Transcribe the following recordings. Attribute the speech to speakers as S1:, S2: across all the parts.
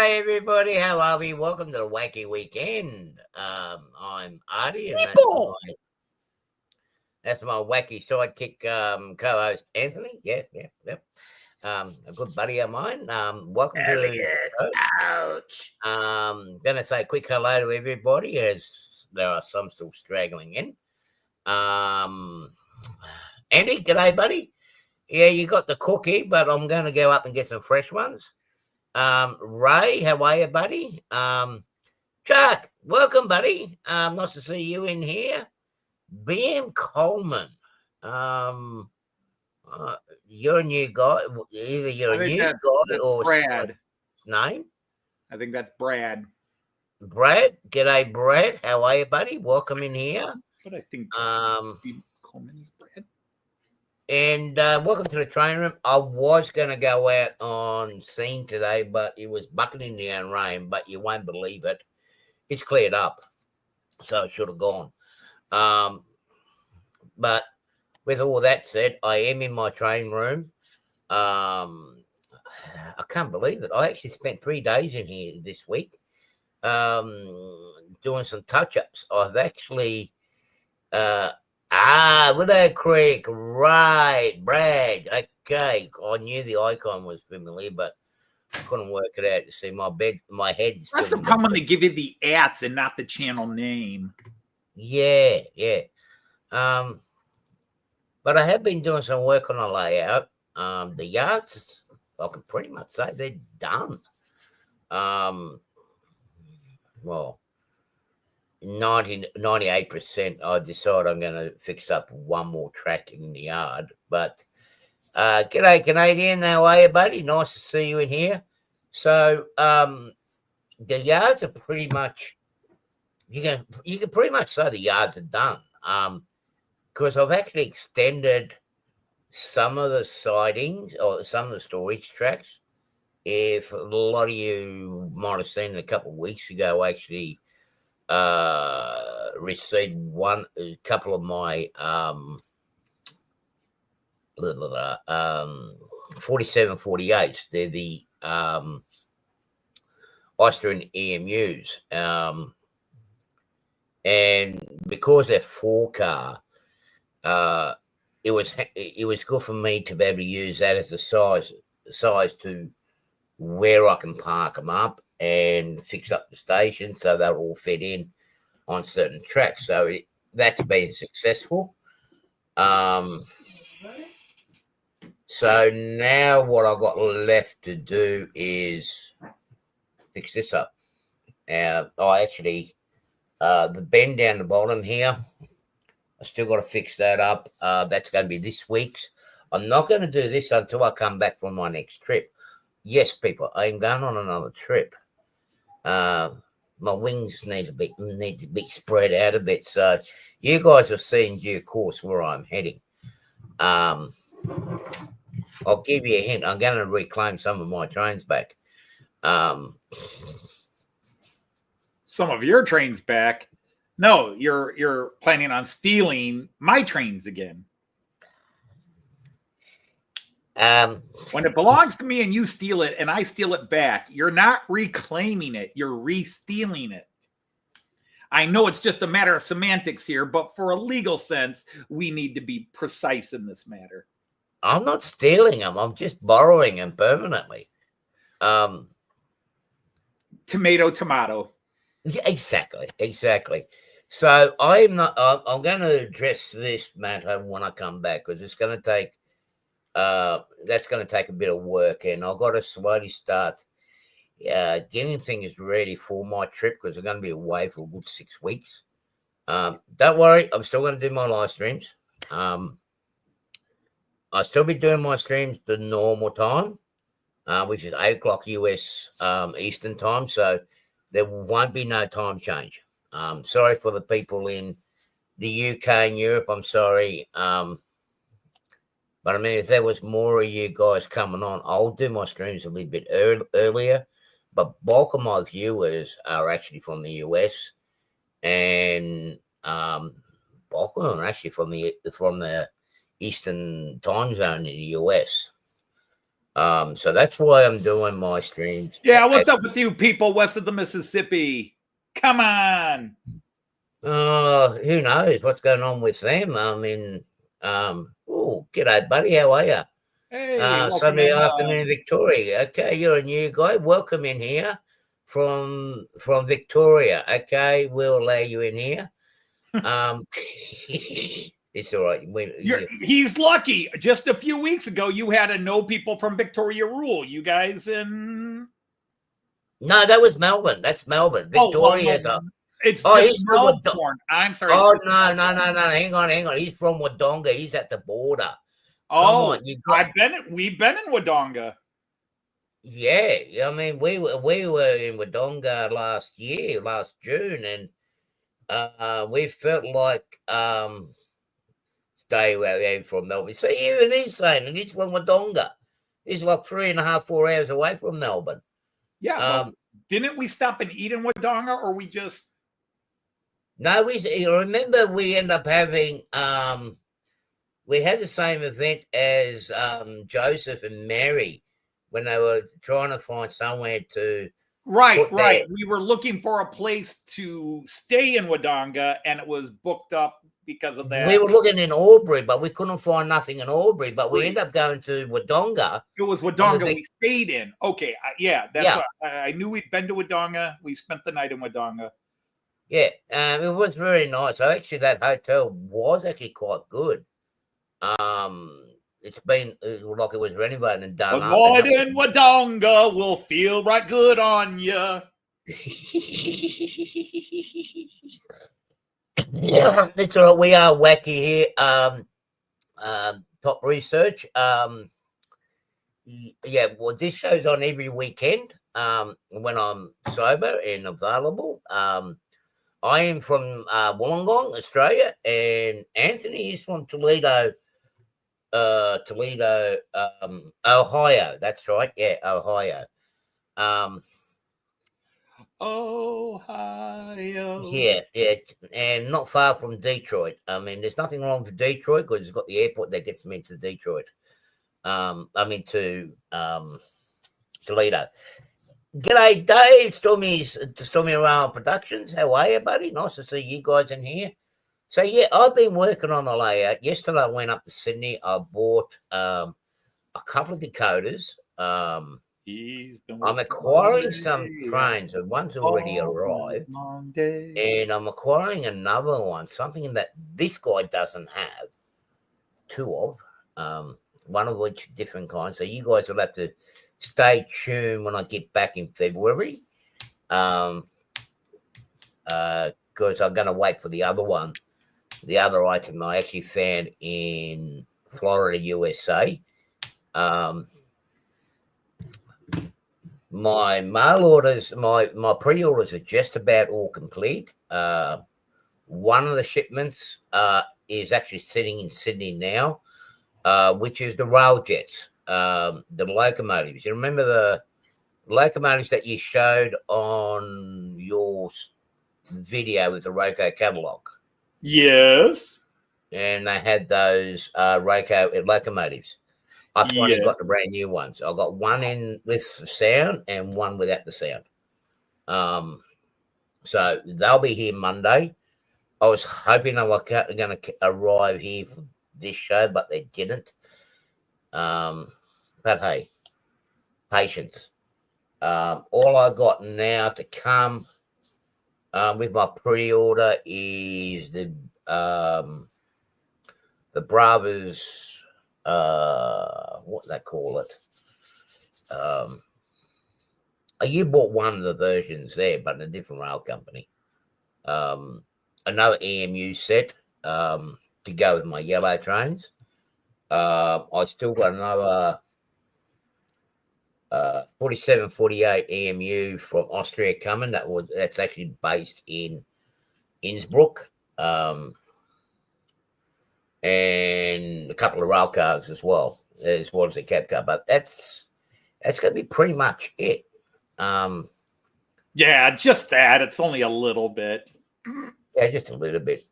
S1: G'day, everybody. How are we? Welcome to the Wacky Weekend. I'm Artie, and that's my wacky sidekick co-host Anthony. Yep. A good buddy of mine. Welcome to the show.
S2: Ouch.
S1: Gonna say a quick hello to everybody, as there are some still straggling in. Andy, g'day, buddy. Yeah, you got the cookie, but I'm gonna go up and get some fresh ones. Ray, how are you, buddy? Chuck, welcome, buddy. Nice to see you in here. BM Coleman. You're a new guy. Either you're a new guy or
S2: Brad.
S1: Name?
S2: I think that's Brad.
S1: Brad, g'day, Brad. How are you, buddy? Welcome in here.
S2: But I think Coleman is Brad.
S1: And welcome to the training room. I was going to go out on scene today, but it was bucketing down rain, but you won't believe it. It's cleared up, so it should have gone. But with all that said, I am in my training room. I can't believe it. I actually spent 3 days in here this week doing some touch-ups. I've actually... Willow Creek, right, Brad. Okay, I knew the icon was familiar, but I couldn't work it out. You see, my head.
S2: That's the problem when they give you the ats and not the channel name.
S1: Yeah. But I have been doing some work on the layout. The yards, I can pretty much say they're done. Well, 98%. I decide I'm going to fix up one more track in the yard. But g'day, Canadian. How are you, buddy? Nice to see you in here. So the yards are pretty much, you can pretty much say the yards are done. Because I've actually extended some of the sidings or some of the storage tracks. If a lot of you might have seen it a couple of weeks ago, actually received a couple of my 4748s. They're the Austrian EMUs, and because they're 4-car, it was good for me to be able to use that as the size to where I can park them up and fix up the station so they'll all fit in on certain tracks. So that's been successful. So now what I've got left to do is fix this up. I actually, the bend down the bottom here, I still got to fix that up. That's going to be this week's. I'm not going to do this until I come back from my next trip. Yes, people, I'm going on another trip. My wings need to be spread out a bit, so you guys will see in due course where I'm heading. I'll give you a hint. I'm going to reclaim some of my trains back.
S2: Some of your trains back? No, you're planning on stealing my trains again. When it belongs to me and you steal it and I steal it back, you're not reclaiming it. You're re-stealing it. I know it's just a matter of semantics here, but for a legal sense, we need to be precise in this matter.
S1: I'm not stealing them. I'm just borrowing them permanently.
S2: Tomato.
S1: Yeah, exactly. So I'm going to address this matter when I come back, because it's going to take. That's going to take a bit of work, and I've got to slowly start getting things ready for my trip, because I'm going to be away for a good 6 weeks. Don't worry, I'm still going to do my live streams. I'll still be doing my streams the normal time, which is 8 o'clock US Eastern time, so there won't be no time change. Sorry for the people in the UK and Europe. I'm sorry. But I mean, if there was more of you guys coming on, I'll do my streams a little bit earlier. But bulk of my viewers are actually from the US, and bulk of them are actually from the Eastern time zone in the US. So that's why I'm doing my streams.
S2: Yeah, what's up with you people west of the Mississippi? Come on.
S1: Who knows what's going on with them? I mean, g'day, buddy. How are you?
S2: Hey,
S1: Sunday afternoon, Victoria. Okay, you're a new guy. Welcome in here from Victoria. Okay, we'll allow you in here. It's all right.
S2: He's lucky. Just a few weeks ago, you had a no people from Victoria rule. You guys in?
S1: No, that was Melbourne. That's Melbourne. Victoria's up.
S2: It's just Melbourne. I'm sorry.
S1: Oh, no. Hang on. He's from Wodonga. He's at the border.
S2: Oh, we've been in Wodonga.
S1: Yeah. I mean, we were in Wodonga last June, and we felt like stay away from Melbourne. So even he's saying, and he's from Wodonga. He's like 3.5, 4 hours away from Melbourne.
S2: Yeah. Didn't we stop and eat in Wodonga, or we just?
S1: No, remember we ended up having we had the same event as Joseph and Mary when they were trying to find somewhere to
S2: right. We were looking for a place to stay in Wodonga, and it was booked up because of that.
S1: We were looking in Albury, but we couldn't find nothing in Albury. But we ended up going to Wodonga.
S2: It was Wodonga we stayed in. Okay, that's what I knew. We'd been to Wodonga. We spent the night in Wodonga.
S1: Yeah, it was very nice. Actually, that hotel was actually quite good. It's been like it was renovated and done.
S2: The night in Wodonga will feel right good on you.
S1: Yeah, it's all right. We are wacky here. Top research. Yeah, well, this show's on every weekend. When I'm sober and available. I am from Wollongong, Australia, and Anthony is from Toledo, Ohio. That's right. Yeah, Ohio.
S2: Ohio.
S1: Yeah, and not far from Detroit. I mean, there's nothing wrong with Detroit because it's got the airport that gets me to Detroit. To Toledo. G'day, Dave. Stormy Around Productions. How are you, buddy? Nice to see you guys in here. So, yeah, I've been working on the layout. Yesterday, I went up to Sydney. I bought a couple of decoders. I'm acquiring some trains, and one's already arrived. And I'm acquiring another one, something that this guy doesn't have. Two of. One of which different kinds. So, you guys will have to stay tuned when I get back in February, because I'm going to wait for the other one, the other item I actually found in Florida, USA. My mail orders, my pre-orders are just about all complete. One of the shipments is actually sitting in Sydney now, which is the rail jets. The locomotives. You remember the locomotives that you showed on your video with the Roco catalog?
S2: Yes.
S1: And they had those Roco locomotives. I finally got the brand new ones. I got one in with the sound and one without the sound. So they'll be here Monday. I was hoping they were going to arrive here for this show, but they didn't. But hey, patience. All I got now to come with my pre-order is the Bravos, what they call it. You bought one of the versions there, but in a different rail company. Another EMU set to go with my yellow trains. I still got another 4748 EMU from Austria coming. That's actually based in Innsbruck, and a couple of rail cars as well as a cab car. But that's going to be pretty much it.
S2: Yeah, just that. It's only a little bit.
S1: Yeah, just a little bit.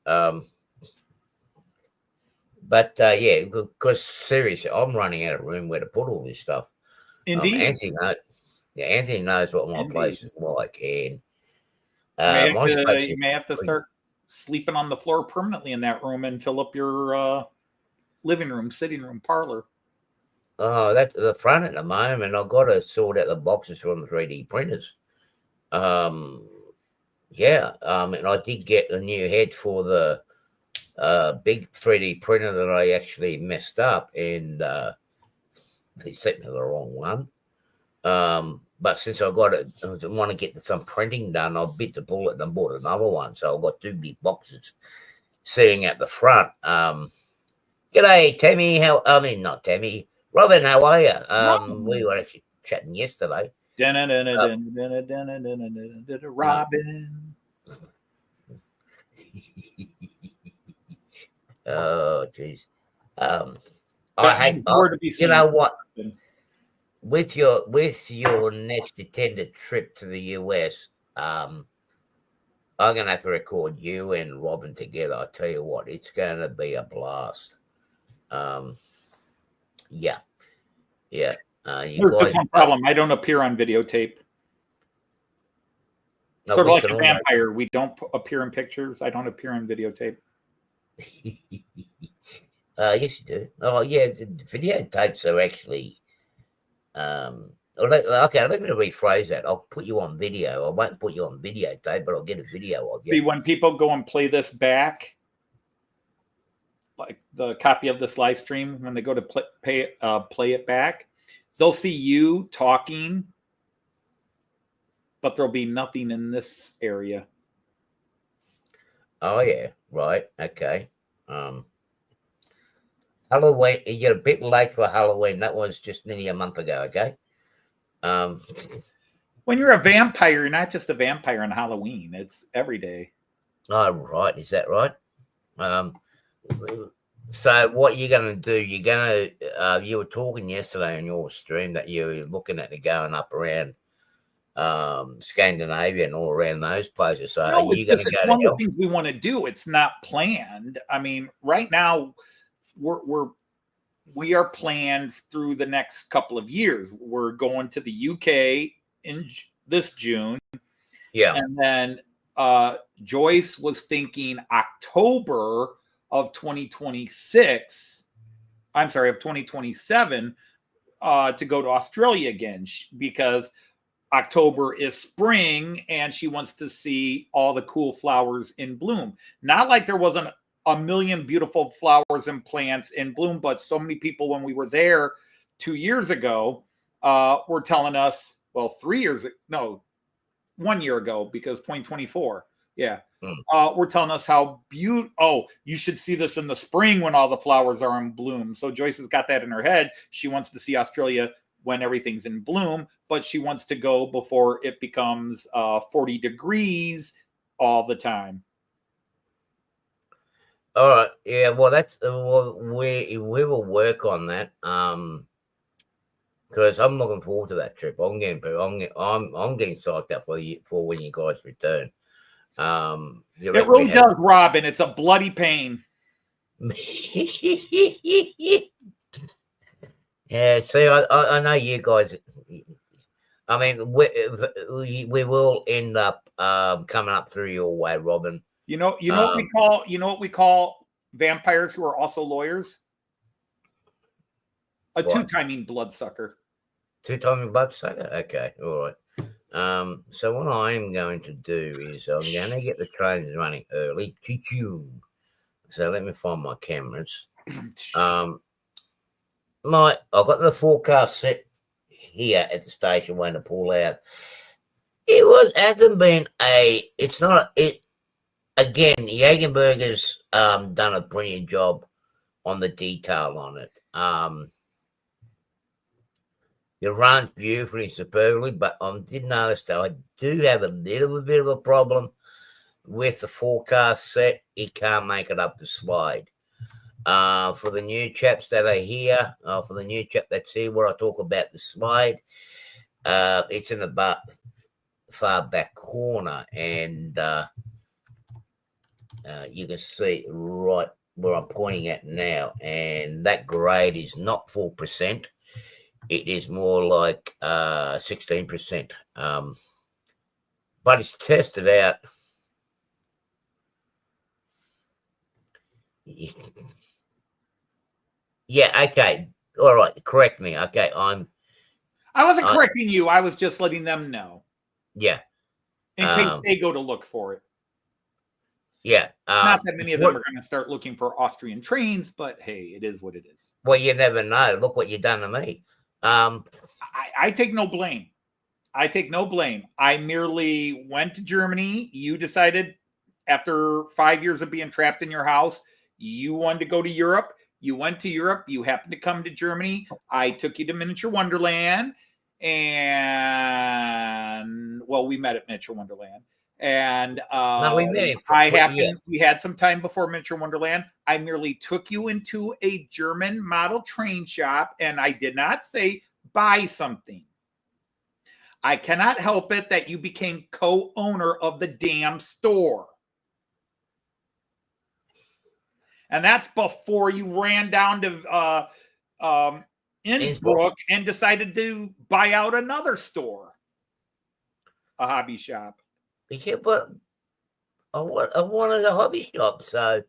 S1: But yeah, because seriously, I'm running out of room where to put all this stuff.
S2: Indeed.
S1: Anthony knows what my place is like, and
S2: you may have to start sleeping on the floor permanently in that room and fill up your living room, sitting room, parlor.
S1: Oh, that's the front at the moment. I've got to sort out the boxes from the 3D printers. Yeah, and I did get a new head for the big 3D printer that I actually messed up, and they sent me the wrong one. But since I got it, I want to get some printing done, I bit the bullet and bought another one. So I've got 2 big boxes sitting at the front. G'day, Tammy. Not Tammy. Robin, how are you? We were actually chatting yesterday.
S2: Robin.
S1: Oh, jeez. You know what? With your next intended trip to the US, I'm gonna have to record you and Robin together. I tell you what, it's gonna be a blast. Yeah. There's
S2: just one problem. I don't appear on videotape. No, sort of like a vampire. We don't appear in pictures. I don't appear on videotape.
S1: Yes, you do. Oh, yeah. The videotapes are actually. Okay, let me rephrase that. I'll put you on video. I won't put you on videotape, but I'll get a video of you.
S2: See, when people go and play this back, like the copy of this live stream, when they go to play it back, they'll see you talking, but there'll be nothing in this area.
S1: Oh yeah, right. Okay. Halloween, you're a bit late for Halloween. That was just nearly a month ago, okay?
S2: When you're a vampire, you're not just a vampire on Halloween. It's every day.
S1: Oh, right. Is that right? So what you're going to do, you were talking yesterday on your stream that you were looking at going up around Scandinavia and all around those places. So
S2: no, are you going to go one of the things we want to do? It's not planned. I mean, right now we are planned through the next couple of years. We're going to the UK in this June.
S1: Yeah.
S2: And then Joyce was thinking October of 2026. I'm sorry, of 2027 to go to Australia again because October is spring and she wants to see all the cool flowers in bloom. Not like there wasn't a million beautiful flowers and plants in bloom, but so many people when we were there 2 years ago were telling us, well, 1 year ago, because 2024. Yeah. We're telling us how beautiful. Oh, you should see this in the spring when all the flowers are in bloom. So Joyce has got that in her head. She wants to see Australia when everything's in bloom, but she wants to go before it becomes 40 degrees all the time.
S1: All right. Yeah. Well, that's we will work on that. Because I'm looking forward to that trip. I'm getting psyched up for when you guys return.
S2: It really does, Robin. It's a bloody pain.
S1: Yeah. See, I know you guys. I mean, we will end up coming up through your way, Robin.
S2: You know what we call vampires who are also lawyers? A two-timing bloodsucker.
S1: Two-timing bloodsucker? Okay, all right. So what I'm going to do is I'm going to get the trains running early. So let me find my cameras. I've got the forecast set here at the station waiting to pull out. Again, Jagenberger's done a brilliant job on the detail on it. It runs beautifully, superbly, but I did notice that I do have a little bit of a problem with the forecast set. It can't make it up the slide. For the new chaps that are here, for the new chap that's here where I talk about the slide, it's in the far back corner, and you can see right where I'm pointing at now, and that grade is not 4%. it is more like 16%. But it's tested out. Yeah, okay. All right, correct me. Okay,
S2: I wasn't correcting you. I was just letting them know.
S1: Yeah.
S2: In case they go to look for it.
S1: Yeah.
S2: Not that many of them are going to start looking for Austrian trains, but hey, it is what it is.
S1: Well, you never know. Look what you've done to me.
S2: I take no blame. I take no blame. I merely went to Germany. You decided after 5 years of being trapped in your house, you wanted to go to Europe. You went to Europe. You happened to come to Germany. I took you to Miniature Wonderland. And, well, we met at Miniature Wonderland. And
S1: no, we met
S2: we had some time before Miniature Wonderland. I merely took you into a German model train shop, and I did not say buy something. I cannot help it that you became co-owner of the damn store. And that's before you ran down to Innsbruck and decided to buy out another store, a hobby shop.
S1: Yeah, but I wanted a hobby shop, so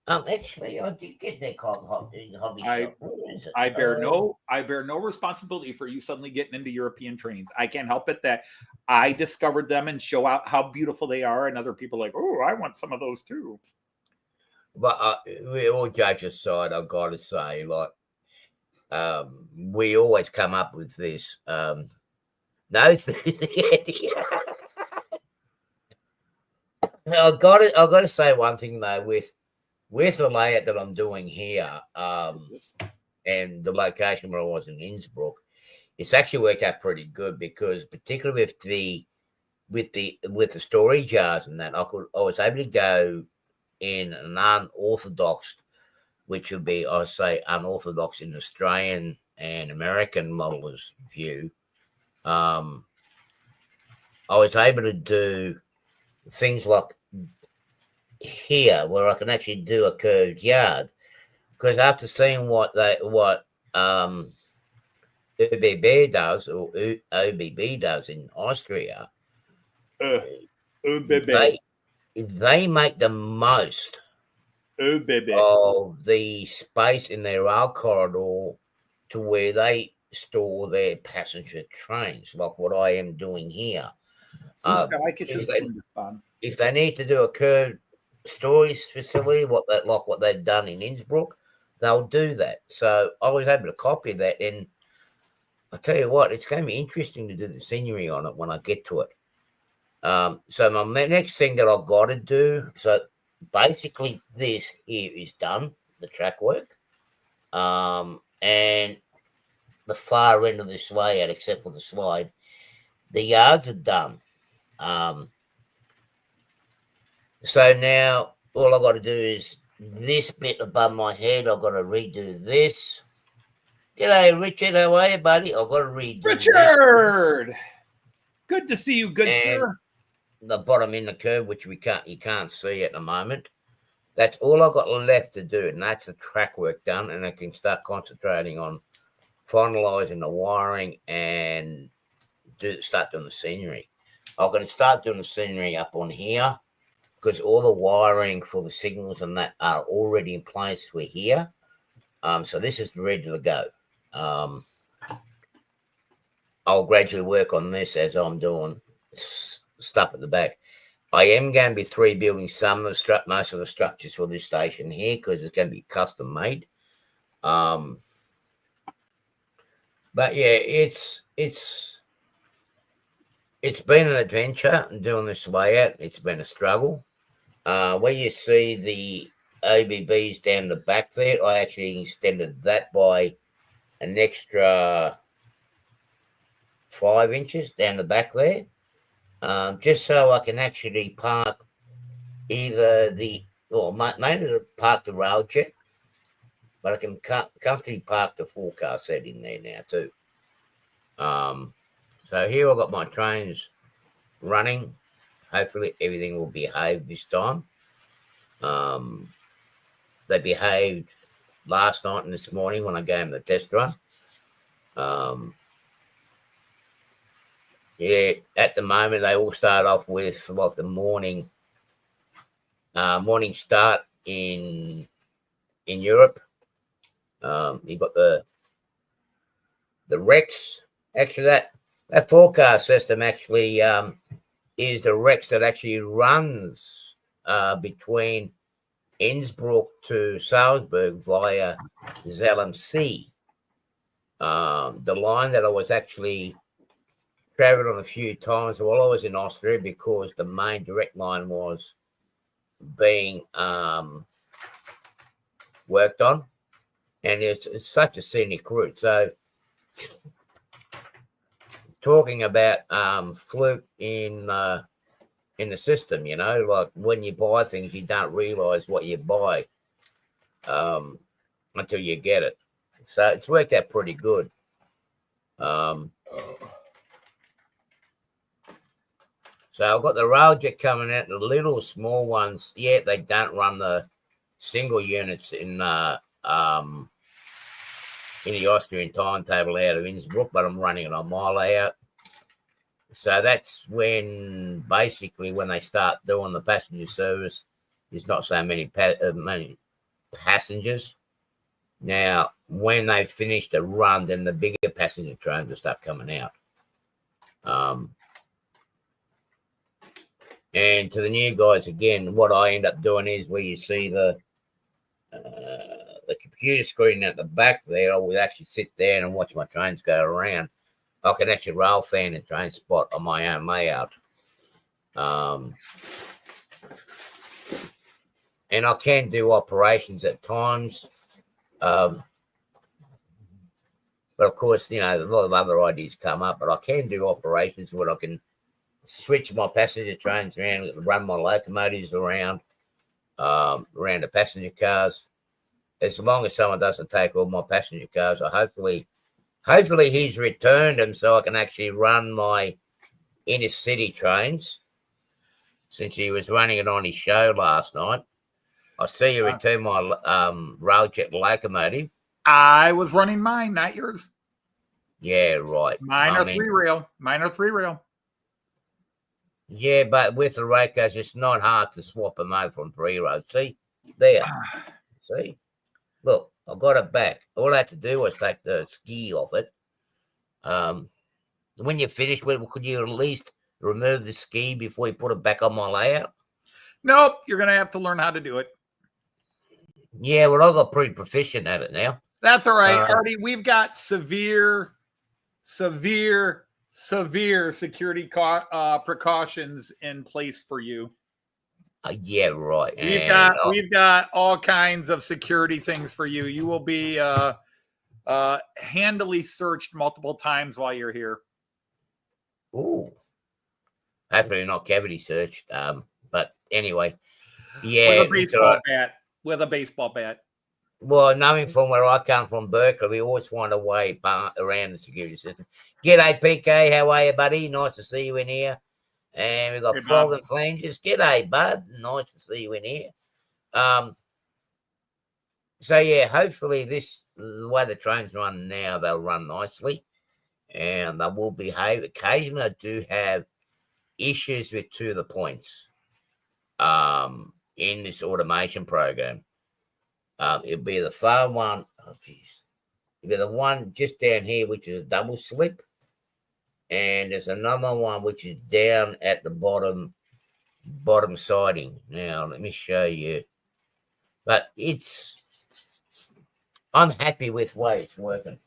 S1: actually I did get that hobby shop.
S2: I bear no responsibility for you suddenly getting into European trains. I can't help it that I discovered them and show out how beautiful they are, and other people are like, oh, I want some of those too.
S1: But all jokes aside, I've got to say, like, we always come up with this. No, I've got to say one thing though, with the layout that I'm doing here, and the location where I was in Innsbruck, it's actually worked out pretty good, because particularly with the storage yards and that, I was able to go in an unorthodox, which would be, I say, unorthodox in Australian and American modelers' view. I was able to do things like here, where I can actually do a curved yard, because after seeing what ÖBB does, or ÖBB does in Austria, they make the most of the space in their rail corridor to where they store their passenger trains, like what I am doing here. If they need to do a curved storage facility, what they've done in Innsbruck, they'll do that. So I was able to copy that, and I tell you what, it's going to be interesting to do the scenery on it when I get to it. So my next thing that I've got to do, so basically this here is done, the track work, and the far end of this layout, except for the slide, the yards are done. So now all I've got to do is this bit above my head. I've got to redo this. G'day, Richard. How are you, buddy? I've got to redo
S2: Richard! This. Good to see you, good sir.
S1: The bottom in the curve, which you can't see at the moment. That's all I've got left to do, and that's the track work done, and I can start concentrating on finalising the wiring and start doing the scenery. I'm going to start doing the scenery up on here, because all the wiring for the signals and that are already in place for here. So this is ready to go. I'll gradually work on this as I'm doing stuff at the back. I am going to be 3-building most of the structures for this station here, because it's going to be custom made. But yeah, it's been an adventure doing this layout. It's been a struggle. Where you see the OBBs down the back there, I actually extended that by an extra 5 inches down the back there, just so I can actually park either mainly to park the railjet, but I can comfortably park the 4-car set in there now too. So here I've got my trains running. Hopefully everything will behave this time. They behaved last night and this morning when I gave them the test run. Yeah, at the moment they all start off with like the morning start in Europe. You got the Rex. Actually, that forecast system actually is the Rex that actually runs between Innsbruck to Salzburg via Zell Sea. The line that I was actually traveled on a few times while I was in Austria, because the main direct line was being worked on, and it's such a scenic route. So talking about fluke in the system, like when you buy things, you don't realize what you buy until you get it. So it's worked out pretty good. So I've got the Railjet coming out, the little small ones. Yeah, they don't run the single units in the Austrian timetable out of Innsbruck, but I'm running it on my layout. So that's when basically when they start doing the passenger service, there's not so many passengers. Now, when they finish the run, then the bigger passenger trains will start coming out. And to the new guys, again, what I end up doing is where you see the computer screen at the back there, I would actually sit there and watch my trains go around. I can actually rail fan and train spot on my own layout. And I can do operations at times. But of course, a lot of other ideas come up, but I can do operations where I can switch my passenger trains around, run my locomotives around the passenger cars. As long as someone doesn't take all my passenger cars, hopefully he's returned them so I can actually run my inner city trains, since he was running it on his show last night. I see you return my Railjet locomotive.
S2: I was running mine, not yours.
S1: Yeah, right.
S2: Mine are 3-rail.
S1: Yeah, but with the Racos, it's not hard to swap them over from 3-rail. See? There. See? Look, I got it back. All I had to do was take the ski off it. When you finish with it, could you at least remove the ski before you put it back on my layout?
S2: Nope, you're going to have to learn how to do it.
S1: Yeah, well, I got pretty proficient at it now.
S2: That's all right, Artie. We've got severe security precautions in place for you.
S1: Yeah, right.
S2: We've got all kinds of security things for you. You will be handily searched multiple times while you're here.
S1: Ooh. Hopefully not cavity searched. But anyway, yeah.
S2: With a baseball bat.
S1: Well, knowing from where I come from, Berkeley, we always find a way around the security system. G'day, PK. How are you, buddy? Nice to see you in here. And we've got Frog and Flanges. G'day, bud. Nice to see you in here. So, yeah, hopefully the way the trains run now, they'll run nicely and they will behave. Occasionally, I do have issues with 2 of the points in this automation program. It'll be the far one. Oh, geez. It'll be the one just down here, which is a double slip. And there's another one which is down at the bottom siding. Now, let me show you. But I'm happy with the way it's working.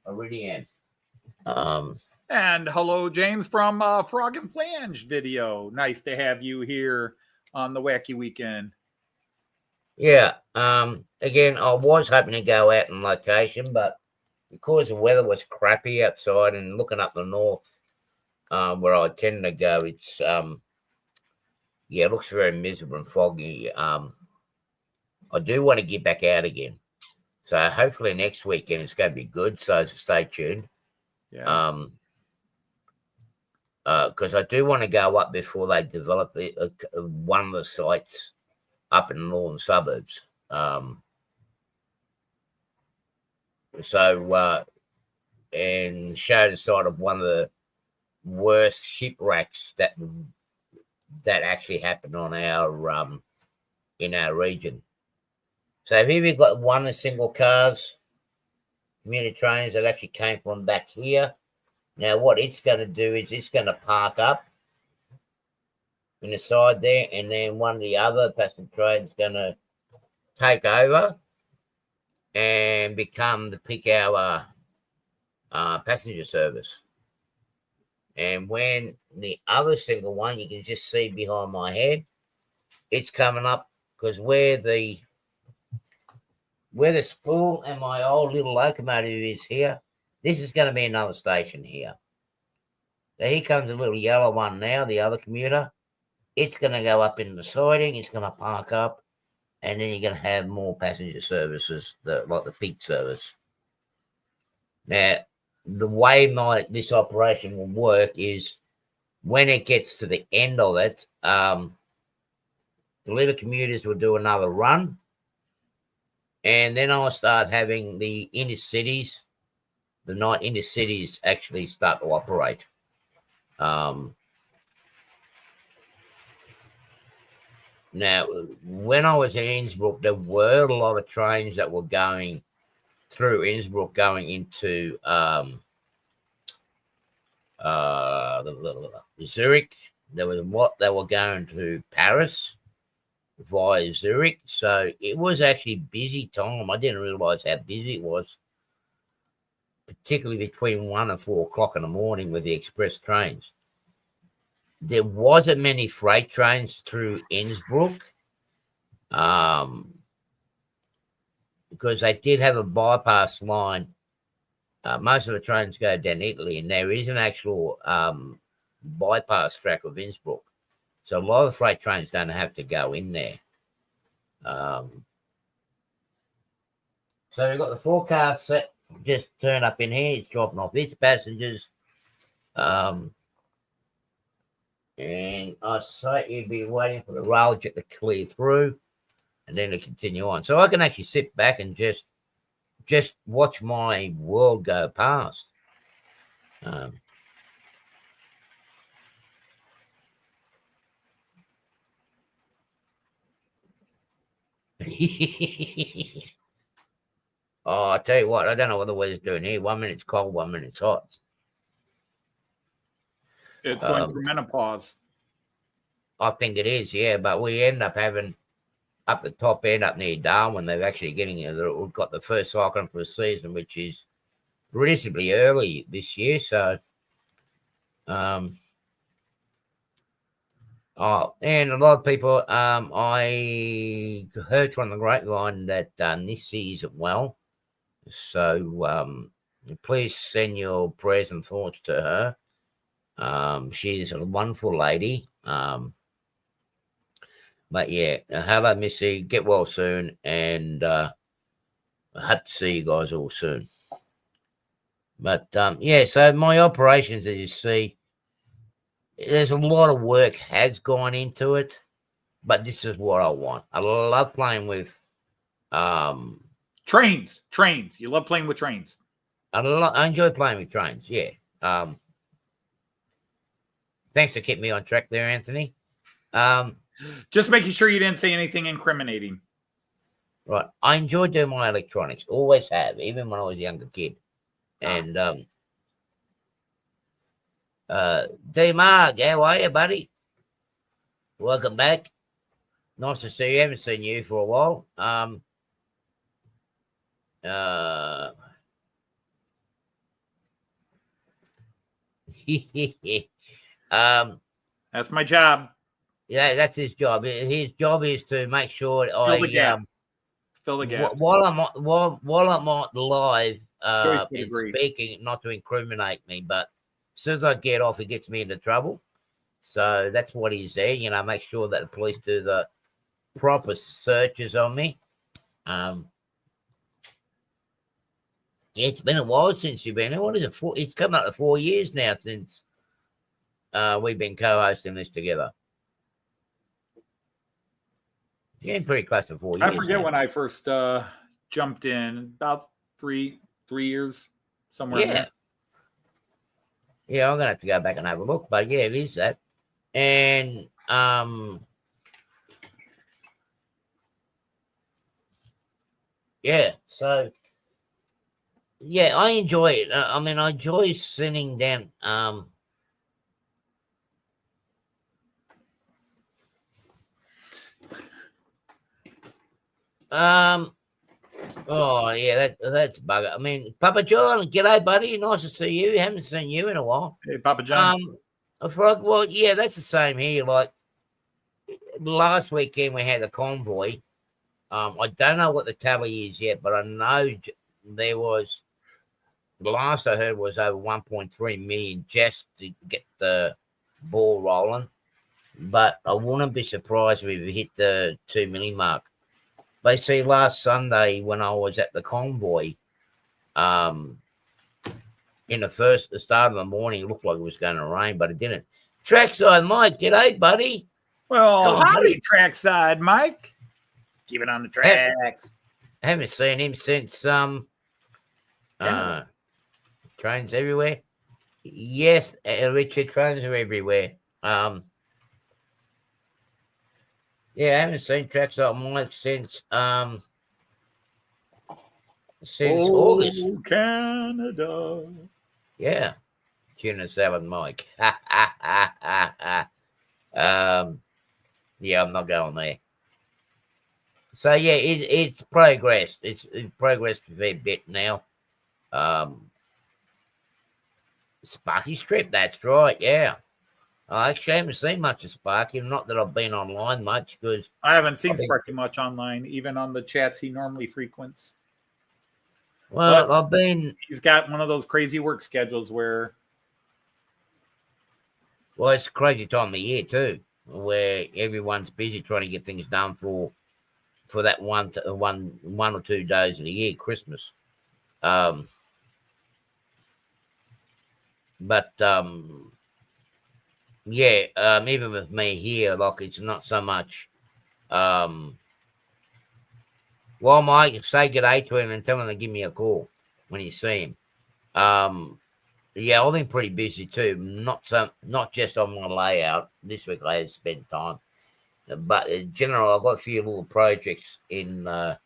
S1: I really am.
S2: And hello, James from Frog and Flange video. Nice to have you here on the Wacky Weekend.
S1: Yeah. Again, I was hoping to go out on location, but because the weather was crappy outside and looking up the north, where I tend to go, it's it looks very miserable and foggy. I do want to get back out again. So hopefully next weekend it's going to be good. So stay tuned.
S2: Yeah.
S1: Because I do want to go up before they develop one of the sites up in the northern suburbs. So and showed a side of one of the worst shipwrecks that actually happened on our in our region. So have you ever got one of the single cars, commuter trains that actually came from back here? Now what it's going to do is it's going to park up in the side there, and then one of the other passenger trains going to take over and become the peak hour passenger service. And when the other single one, you can just see behind my head, it's coming up because where the spool and my old little locomotive is here, this is going to be another station here. So here comes a little yellow one now, the other commuter. It's going to go up in the siding. It's going to park up, and then you're going to have more passenger services, like the peak service. Now, the way this operation will work is when it gets to the end of it, the little commuters will do another run, and then I'll start having the inner cities, the night inner cities actually start to operate. Now, when I was in Innsbruck, there were a lot of trains that were going through Innsbruck, going into Zurich. There was what they were going to Paris via Zurich. So it was actually busy time. I didn't realize how busy it was, particularly between 1 and 4 o'clock in the morning with the express trains. There wasn't many freight trains through Innsbruck because they did have a bypass line. Most of the trains go down Italy, and there is an actual bypass track of Innsbruck. So a lot of freight trains don't have to go in there. So we've got the forecast set. Just turn up in here. It's dropping off its passengers. And I say you'd be waiting for the rail jet to clear through and then to continue on. So I can actually sit back and just watch my world go past. Oh, I tell you what, I don't know what the weather's doing here. 1 minute's cold, 1 minute's hot.
S2: It's going through menopause.
S1: I think it is, yeah. But we end up having up the top end, up near Darwin, they're actually getting we've got the first cyclone for the season, which is reasonably early this year. So, and a lot of people, I heard from the grapevine that Nissy isn't well. So please send your prayers and thoughts to her. She's a wonderful lady. But yeah, hello, Missy. Get well soon, and I hope to see you guys all soon. But yeah, so my operations, as you see, there's a lot of work has gone into it, but this is what I want. I love playing with
S2: trains. You love playing with trains.
S1: I enjoy playing with trains. Yeah. Thanks for keeping me on track there, Anthony.
S2: Just making sure you didn't say anything incriminating.
S1: Right. I enjoy doing my electronics. Always have, even when I was a younger kid. And D-Mark, how are you, buddy? Welcome back. Nice to see you. Haven't seen you for a while.
S2: That's my job.
S1: Yeah, that's his job. His job is to make sure
S2: fill the gaps.
S1: While I'm on live and speaking, not to incriminate me, but as soon as I get off, it gets me into trouble. So that's what he's there. Make sure that the police do the proper searches on me. Yeah, it's been a while since you've been here. What is it? It's coming up to 4 years now since we've been co-hosting this together. Yeah, pretty close to 4 years.
S2: I forget when I first jumped in, about three years somewhere.
S1: Yeah, Yeah, I'm gonna have to go back and have a look. But yeah, it is that. And yeah, so yeah, I enjoy it. I mean, I enjoy sitting down. Oh yeah, that's bugger. I mean, Papa John, g'day, buddy. Nice to see you. Haven't seen you in a while.
S2: Hey, Papa John.
S1: Well, yeah, that's the same here. Like last weekend, we had a convoy. I don't know what the tally is yet, but I know there was. The last I heard was over 1.3 million just to get the ball rolling. But I wouldn't be surprised if we hit the 2 million mark. They see last Sunday when I was at the convoy, in the start of the morning, it looked like it was going to rain, but it didn't. Trackside Mike, g'day, buddy.
S2: Well, howdy, Trackside Mike. Keep it on the tracks.
S1: Haven't seen him since trains everywhere. Yes, Richard, trains are everywhere. Yeah, I haven't seen Trackside Mike since August.
S2: Canada.
S1: Yeah. Tuna salad Mike. Yeah, I'm not going there. So yeah, it's progressed. It's progressed a fair bit now. Sparky Strip, that's right. Yeah, I actually haven't seen much of Sparky. Not that I've been online much, because
S2: I haven't seen Sparky much online, even on the chats he normally frequents.
S1: Well,
S2: but he's got one of those crazy work schedules where.
S1: Well, it's a crazy time of year too, where everyone's busy trying to get things done for that one or 2 days of the year, Christmas. But yeah, even with me here, like it's not so much. Well, Mike, say good day to him and tell him to give me a call when you see him. Yeah, I've been pretty busy too. Not just on my layout. This week I had to spend time, but in general, I've got a few little projects in the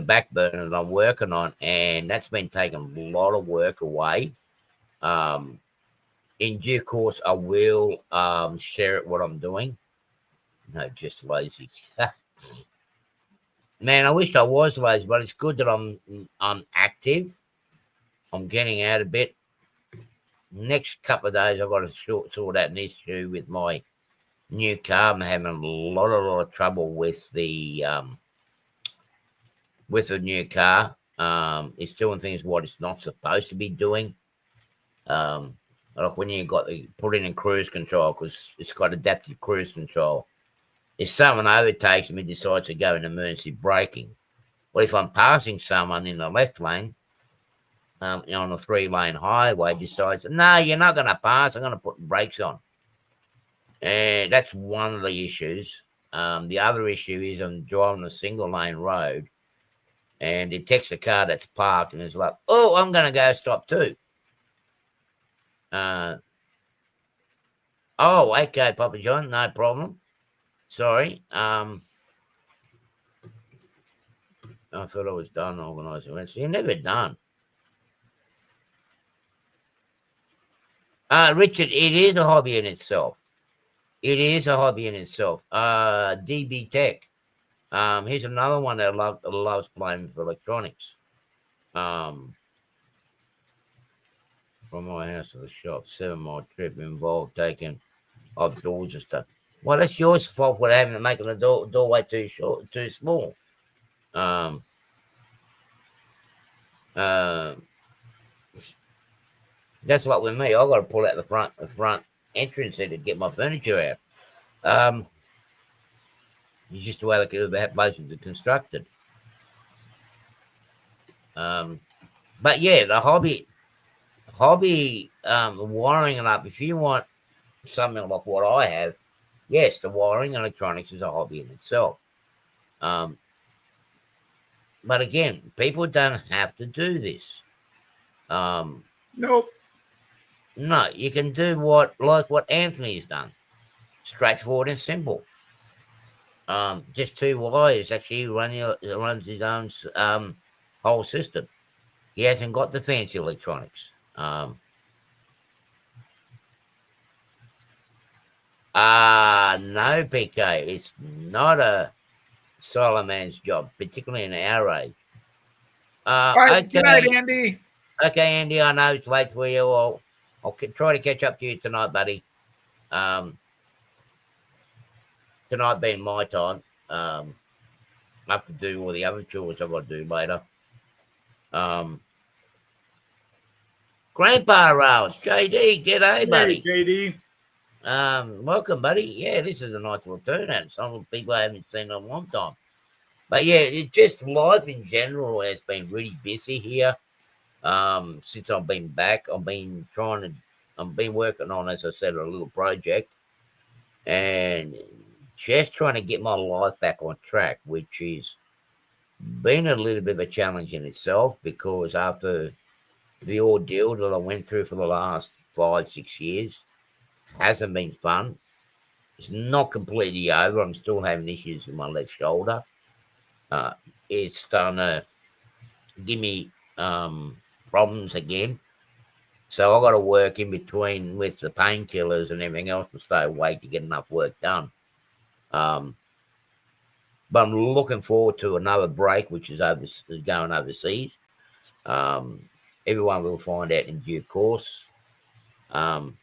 S1: back burner that I'm working on, and that's been taking a lot of work away. In due course, I will share it what I'm doing. No, just lazy. Man, I wish I was lazy, but it's good that I'm active. I'm getting out a bit. Next couple of days, I've got to sort out an issue with my new car. I'm having a lot of trouble with the new car. It's doing things what it's not supposed to be doing. Like when you got put in cruise control, because it's got adaptive cruise control. If someone overtakes me, decides to go in emergency braking. Well, if I'm passing someone in the left lane, on a 3-lane highway, decides, no, you're not going to pass. I'm going to put brakes on. And that's one of the issues. The other issue is I'm driving a single-lane road, and it takes a car that's parked, and it's like, oh, I'm going to go stop too. Oh, okay, Papa John, no problem. Sorry. I thought I was done organising. You're never done. Richard, it is a hobby in itself. It is a hobby in itself. DB Tech. Here's another one that loves playing with electronics. From my house to the shop, 7-mile trip involved taking up doors and stuff. Well, that's your fault for having to make the doorway too small. That's like with me. I got to pull out the front entrance here to get my furniture out. It's just the way the places are constructed. But yeah, the hobby wiring it up. If you want something like what I have, yes, the wiring electronics is a hobby in itself. But again, people don't have to do this.
S2: Nope.
S1: No, you can do what Anthony's done. Straightforward and simple. Just two wires. Actually, runs his own whole system. He hasn't got the fancy electronics. No, PK. It's not a Solomon's job, particularly in our age.
S2: All right.
S1: Okay.
S2: Good night, Andy.
S1: Okay, Andy. I know it's late for you. I'll try to catch up to you tonight, buddy. Tonight being my time. I have to do all the other chores I've got to do later. Grandpa Rouse, JD, g'day, buddy.
S2: Hey, JD.
S1: Welcome, buddy. Yeah, this is a nice little turnout. Some people I haven't seen in a long time. But yeah, it just life in general has been really busy here. Since I've been back, I've been working on, as I said, a little project and just trying to get my life back on track, which is been a little bit of a challenge in itself because after the ordeal that I went through for the last 5-6 years hasn't been fun. It's not completely over. I'm still having issues with my left shoulder. It's starting to give me problems again. So I got to work in between with the painkillers and everything else to stay awake to get enough work done. But I'm looking forward to another break, which is going overseas. Everyone will find out in due course. And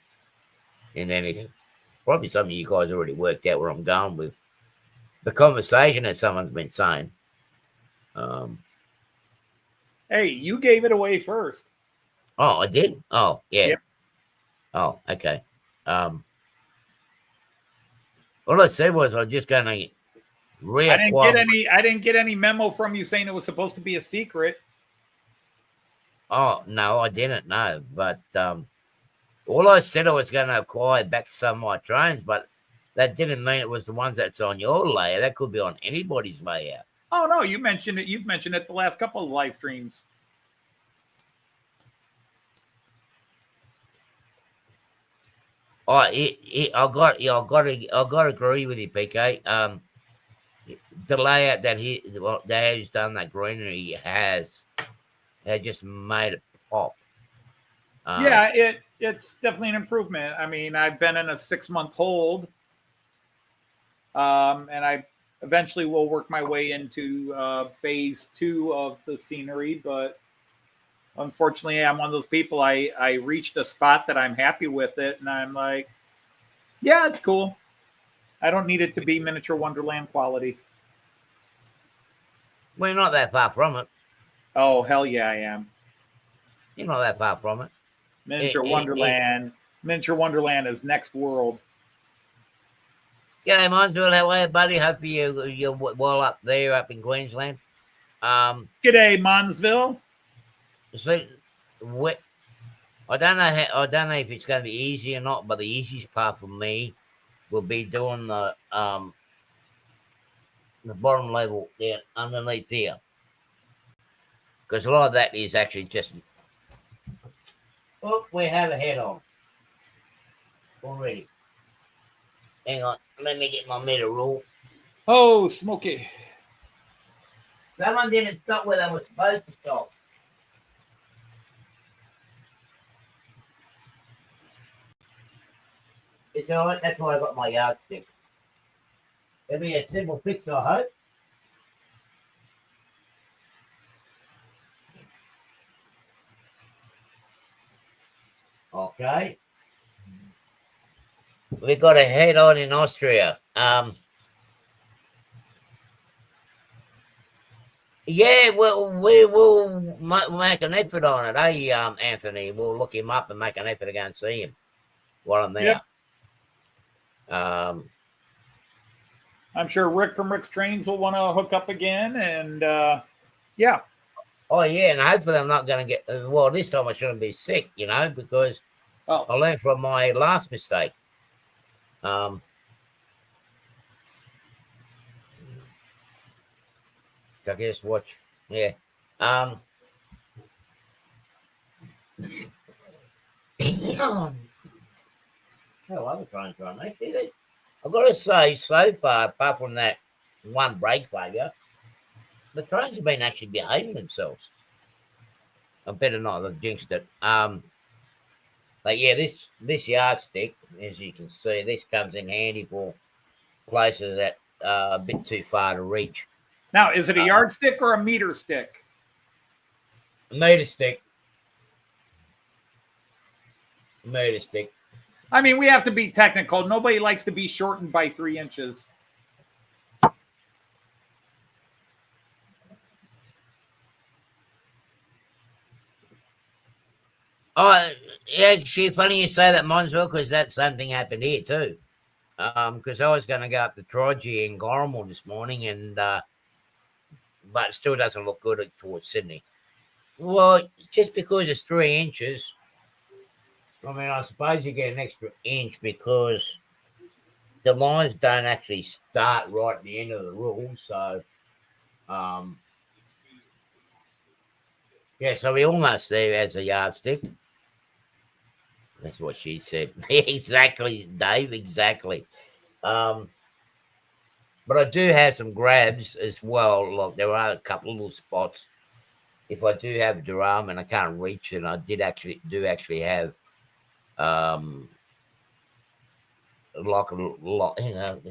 S1: then it's probably something you guys already worked out where I'm going with the conversation that someone's been saying.
S2: Hey, you gave it away first.
S1: Oh, I did? Oh, yeah.
S2: Yep.
S1: Oh, okay. All I said was I'm just going to reacquire.
S2: I didn't get any memo from you saying it was supposed to be a secret.
S1: Oh, no, I didn't know. But all I said I was going to acquire back some of my trains, but that didn't mean it was the ones that's on your layer. That could be on anybody's layout.
S2: Oh, no, you mentioned it. You've mentioned it the last couple of live streams.
S1: I got to agree with you, PK. The layout that he's done, that greenery has just made it pop.
S2: Yeah, it's definitely an improvement. I mean, I've been in a 6-month hold, and I eventually will work my way into phase 2 of the scenery. But unfortunately, I'm one of those people. I reached a spot that I'm happy with it, and I'm like, yeah, it's cool. I don't need it to be miniature Wonderland quality.
S1: Well, you're not that far from it.
S2: Oh, hell yeah, I am.
S1: You're not that far from it.
S2: Miniature Wonderland. Miniature Wonderland is next world.
S1: G'day, Monsville. How are you, buddy? Hope you're well up there, up in Queensland.
S2: G'day, Monsville.
S1: So, I don't know if it's going to be easy or not, but the easiest part for me will be doing the bottom level there underneath here, because a lot of that is actually just. Oh, we have a head on already. Hang on, let me get my meter rule.
S2: Oh, Smokey.
S1: Someone didn't stop where they were supposed to stop. It's all right. That's why I got my yardstick. It'll be a simple fix, I hope. Okay. We got a head on in Austria. Yeah, well, we will make an effort on it, Anthony? We'll look him up and make an effort to go and see him while I'm there. Yep.
S2: I'm sure Rick from Rick's Trains will want to hook up again, and yeah.
S1: Oh, yeah, and hopefully I'm not going to get... Well, this time I shouldn't be sick, because I learned from my last mistake. I guess watch. Yeah. Oh, I was trying to run. Actually, I've got to say, so far, apart from that one brake failure, the trains have been actually behaving themselves. I better not have jinxed it. But yeah, this yardstick, as you can see, this comes in handy for places that are a bit too far to reach.
S2: Now, is it a yardstick or a meter stick?
S1: Meter stick. Meter stick.
S2: I mean, we have to be technical. Nobody likes to be shortened by 3 inches.
S1: Oh, yeah, actually, funny you say that, Monsville, because that same thing happened here too. Because I was going to go up to Troji in Gormal this morning, and but it still doesn't look good towards Sydney. Well, just because it's 3 inches, I mean, I suppose you get an extra inch because the lines don't actually start right at the end of the rule. So, yeah, so we almost there as a yardstick. That's what she said. Exactly, Dave, exactly. But I do have some grabs as well. Look, there are a couple of little spots. If I do have a drum and I can't reach it, I do actually have like a lot, you know,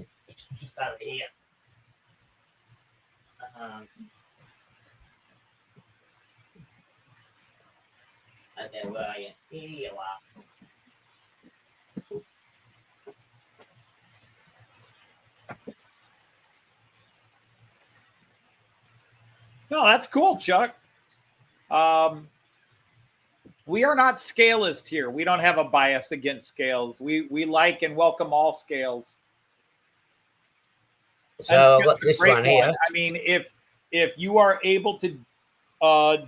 S1: just over here. Okay, where are you? Here you are.
S2: No, that's cool, Chuck. We are not scalist here. We don't have a bias against scales. We like and welcome all scales.
S1: So I've got this one here.
S2: I mean, if you are able to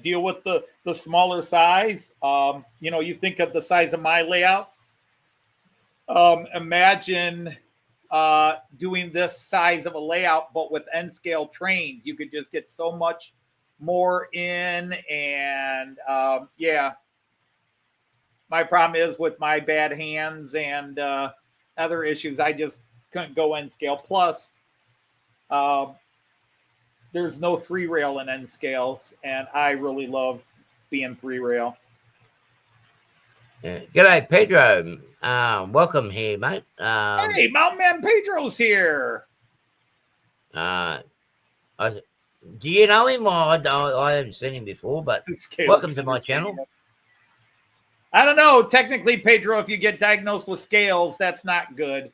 S2: deal with the smaller size, you think of the size of my layout. Imagine doing this size of a layout, but with N scale trains, you could just get so much more in. And yeah, my problem is with my bad hands and other issues, I just couldn't go N scale. Plus, there's no 3-rail in N scales, and I really love being 3-rail.
S1: G'day, Pedro. Welcome here, mate.
S2: Hey, Mountain Man Pedro's here.
S1: Do you know him? I haven't seen him before, but welcome to my channel.
S2: I don't know. Technically, Pedro, if you get diagnosed with scales, that's not good.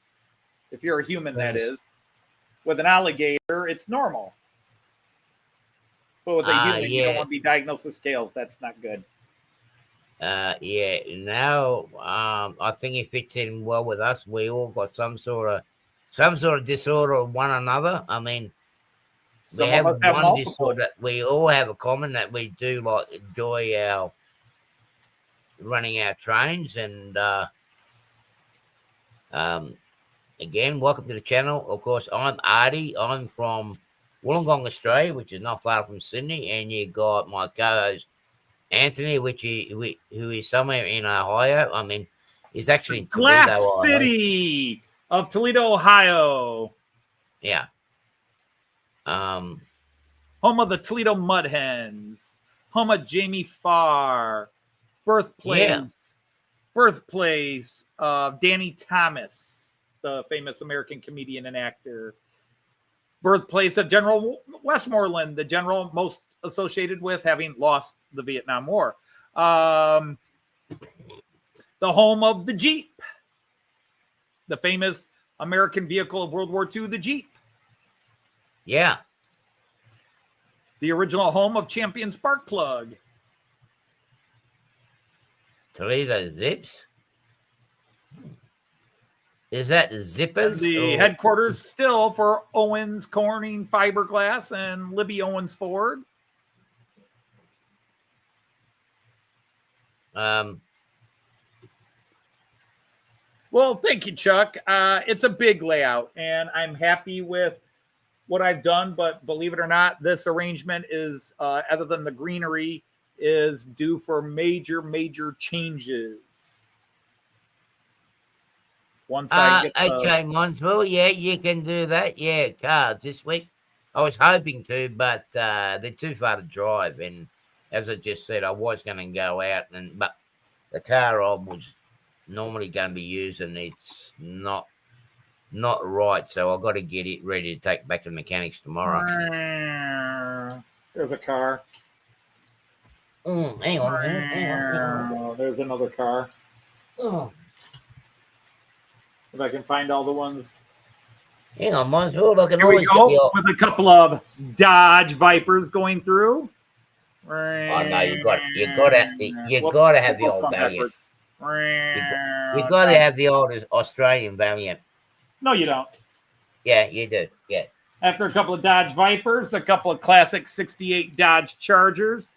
S2: If you're a human, that is. With an alligator, it's normal. But with a human, you don't want to be diagnosed with scales. That's not good.
S1: Yeah. Now, I think it fits in well with us. We all got some sort of disorder of one another. I mean, we have one disorder that we all have a common, that we do like enjoy our running our trains. And again, welcome to the channel. Of course, I'm Artie. I'm from Wollongong, Australia, which is not far from Sydney, and you got my co-host Anthony, who is somewhere in Ohio. I mean, he's actually in Toledo,
S2: Glass City of Toledo, Ohio.
S1: Yeah.
S2: Home of the Toledo Mud Hens. Home of Jamie Farr. Birthplace of Danny Thomas, the famous American comedian and actor. Birthplace of General Westmoreland, the general most associated with having lost the Vietnam War. The home of the Jeep, the famous American vehicle of World War II, the Jeep.
S1: Yeah.
S2: The original home of Champion Spark Plug.
S1: Toledo Zips? Is that Zippers?
S2: The headquarters still for Owens Corning Fiberglass and Libby Owens Ford. Well, thank you, Chuck. It's a big layout, and I'm happy with what I've done. But believe it or not, this arrangement is, other than the greenery, is due for major changes. once I get
S1: okay, Monsville. Yeah, you can do that. Yeah, cars this week. I was hoping to, but they're too far to drive. And as I just said, I was going to go out, but the car I was normally going to be using, it's not right. So I've got to get it ready to take back to the mechanics tomorrow.
S2: There's a car.
S1: Hang on.
S2: There's another car.
S1: Oh.
S2: If I can find all the ones.
S1: Hang on, Monsville. I can
S2: Here we
S1: always
S2: go
S1: get the
S2: with a couple of Dodge Vipers going through.
S1: Oh no, you got to have the old Valiant. You got to have the old Australian Valiant.
S2: No, you don't.
S1: Yeah, you do. Yeah.
S2: After a couple of Dodge Vipers, a couple of classic '68 Dodge Chargers.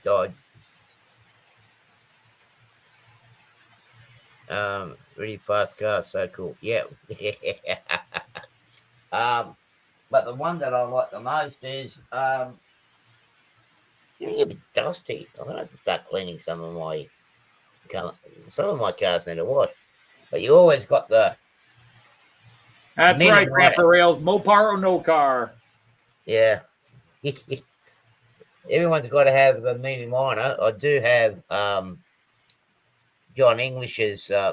S1: Dodge. Really fast car, so cool. Yeah. But the one that I like the most is getting a bit dusty. I'm gonna have to start cleaning some of my cars need a wash. But you always got the
S2: That's right, Grandpa Rails. Mopar or no car.
S1: Yeah. Everyone's got to have the meaning minor. I do have John English's I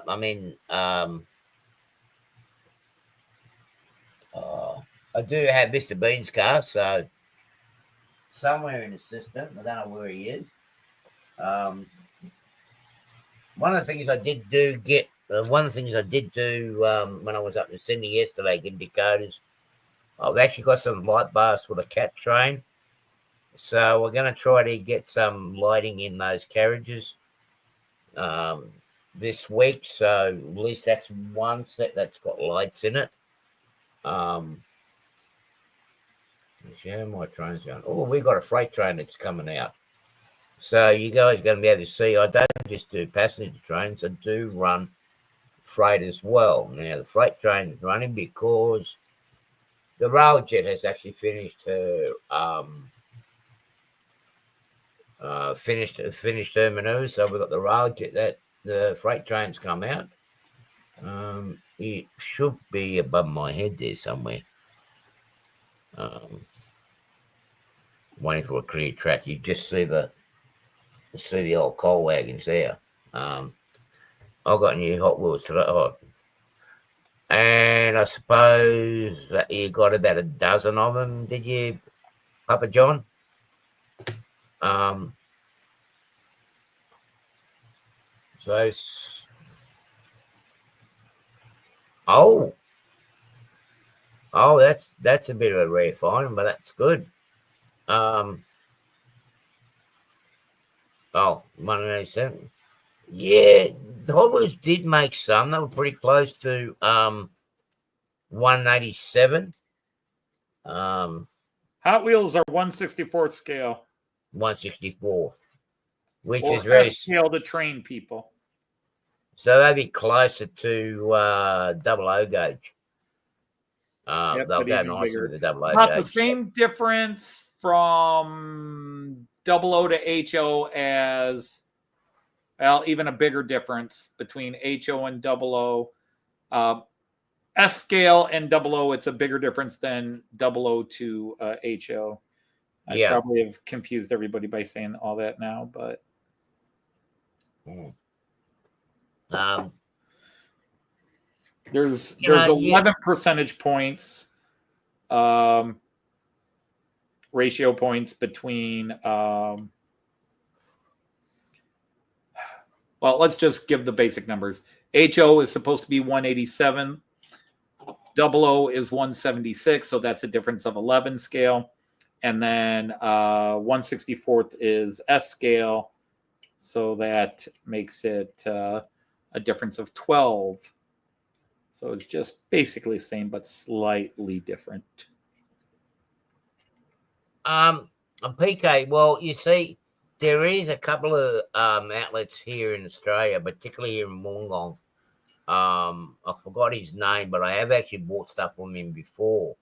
S1: do have Mr. Bean's car, so somewhere in the system. I don't know where he is. One of the things I did do when I was up in Sydney yesterday getting Dakotas, I've actually got some light bars for the cat train. So we're going to try to get some lighting in those carriages this week. So at least that's one set that's got lights in it. Yeah, my train's going. Oh, we got a freight train that's coming out. So you guys are going to be able to see, I don't just do passenger trains, I do run freight as well. Now, the freight train is running because the railjet has actually finished her finished her maneuver. So we've got the railjet that the freight train's come out. It should be above my head there somewhere. Waiting for a clear track. You just see the old coal wagons there. I've got new Hot Wheels today. And I suppose that you got about a dozen of them, did you, Papa John? That's a bit of a rare find, but that's good. 187. Yeah, the Hot Wheels did make some. They were pretty close to 187.
S2: Hot Wheels are 1/64th scale.
S1: 1/64th, which
S2: or
S1: is very
S2: scale to train people.
S1: So they'd be closer to 00 gauge. They'll go nicer with the 00 gauge.
S2: Not the same difference from 00 to HO as, well, even a bigger difference between HO and 00. S scale and 00, it's a bigger difference than 00 to HO. I probably have confused everybody by saying all that now, but there's 11 percentage points, ratio points between. Well, let's just give the basic numbers. HO is supposed to be 187. 00 is 176, so that's a difference of 11 scale. And then 1/64th is S scale, so that makes it a difference of 12. So it's just basically the same, but slightly different.
S1: PK, well, you see, there is a couple of outlets here in Australia, particularly here in Wollongong. I forgot his name, but I have actually bought stuff from him before.